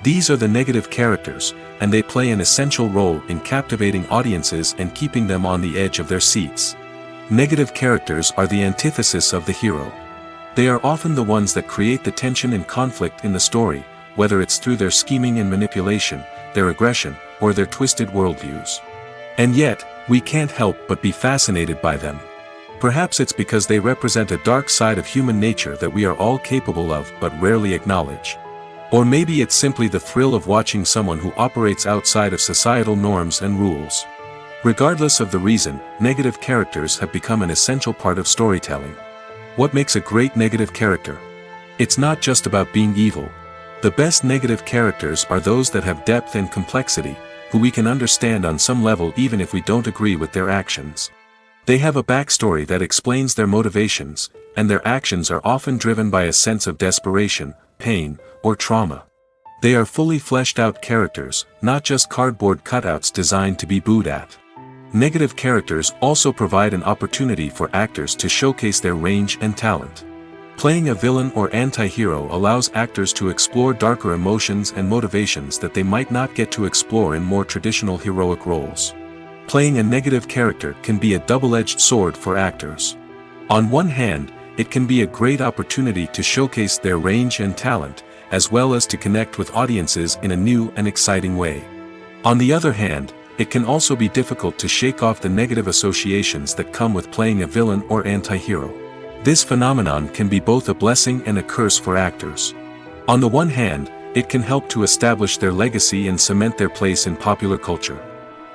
These are the negative characters, and they play an essential role in captivating audiences and keeping them on the edge of their seats. Negative characters are the antithesis of the hero. They are often the ones that create the tension and conflict in the story, whether it's through their scheming and manipulation, their aggression, or their twisted worldviews. And yet, we can't help but be fascinated by them. Perhaps it's because they represent a dark side of human nature that we are all capable of but rarely acknowledge. Or maybe it's simply the thrill of watching someone who operates outside of societal norms and rules. Regardless of the reason, negative characters have become an essential part of storytelling. What makes a great negative character? It's not just about being evil. The best negative characters are those that have depth and complexity, who we can understand on some level even if we don't agree with their actions. They have a backstory that explains their motivations, and their actions are often driven by a sense of desperation, pain, or trauma. They are fully fleshed out characters, not just cardboard cutouts designed to be booed at. Negative characters also provide an opportunity for actors to showcase their range and talent. Playing a villain or anti-hero allows actors to explore darker emotions and motivations that they might not get to explore in more traditional heroic roles. Playing a negative character can be a double-edged sword for actors. On one hand, it can be a great opportunity to showcase their range and talent, as well as to connect with audiences in a new and exciting way. On the other hand, it can also be difficult to shake off the negative associations that come with playing a villain or anti-hero. This phenomenon can be both a blessing and a curse for actors. On the one hand, it can help to establish their legacy and cement their place in popular culture.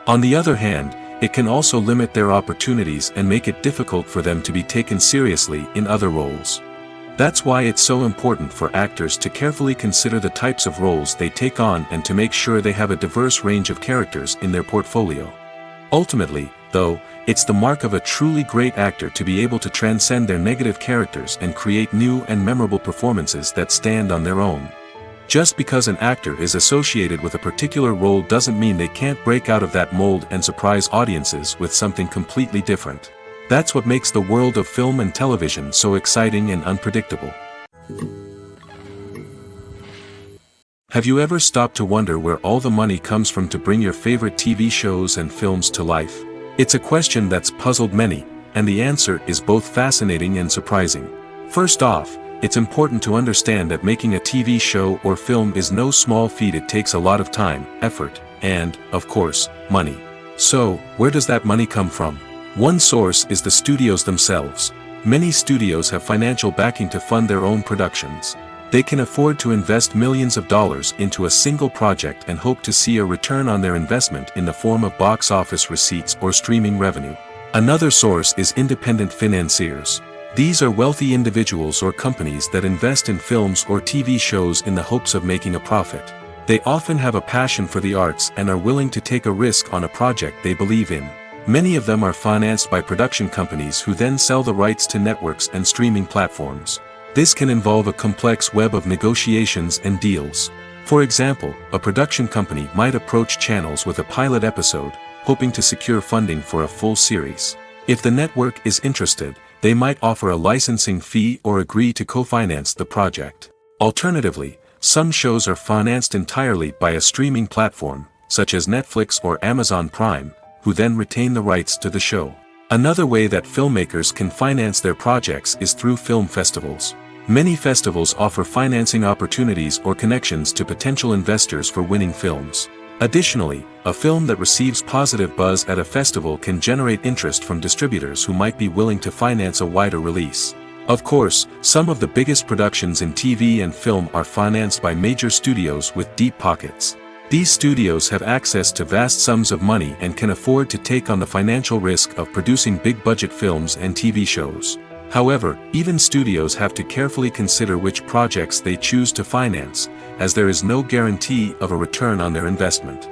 On the other hand, it can also limit their opportunities and make it difficult for them to be taken seriously in other roles. That's why it's so important for actors to carefully consider the types of roles they take on and to make sure they have a diverse range of characters in their portfolio. Ultimately, though, it's the mark of a truly great actor to be able to transcend their negative characters and create new and memorable performances that stand on their own. Just because an actor is associated with a particular role doesn't mean they can't break out of that mold and surprise audiences with something completely different. That's what makes the world of film and television so exciting and unpredictable. Have you ever stopped to wonder where all the money comes from to bring your favorite TV shows and films to life? It's a question that's puzzled many, and the answer is both fascinating and surprising. First off, it's important to understand that making a TV show or film is no small feat. It takes a lot of time, effort, and, of course, money. So, where does that money come from? One source is the studios themselves. Many studios have financial backing to fund their own productions. They can afford to invest millions of dollars into a single project and hope to see a return on their investment in the form of box office receipts or streaming revenue. Another source is independent financiers. These are wealthy individuals or companies that invest in films or TV shows in the hopes of making a profit. They often have a passion for the arts and are willing to take a risk on a project they believe in. Many of them are financed by production companies who then sell the rights to networks and streaming platforms. This can involve a complex web of negotiations and deals. For example, a production company might approach channels with a pilot episode, hoping to secure funding for a full series. If the network is interested, they might offer a licensing fee or agree to co-finance the project. Alternatively, some shows are financed entirely by a streaming platform, such as Netflix or Amazon Prime, who then retain the rights to the show. Another way that filmmakers can finance their projects is through film festivals. Many festivals offer financing opportunities or connections to potential investors for winning films. Additionally, a film that receives positive buzz at a festival can generate interest from distributors who might be willing to finance a wider release. Of course, some of the biggest productions in TV and film are financed by major studios with deep pockets. These studios have access to vast sums of money and can afford to take on the financial risk of producing big-budget films and TV shows. However, even studios have to carefully consider which projects they choose to finance, as there is no guarantee of a return on their investment.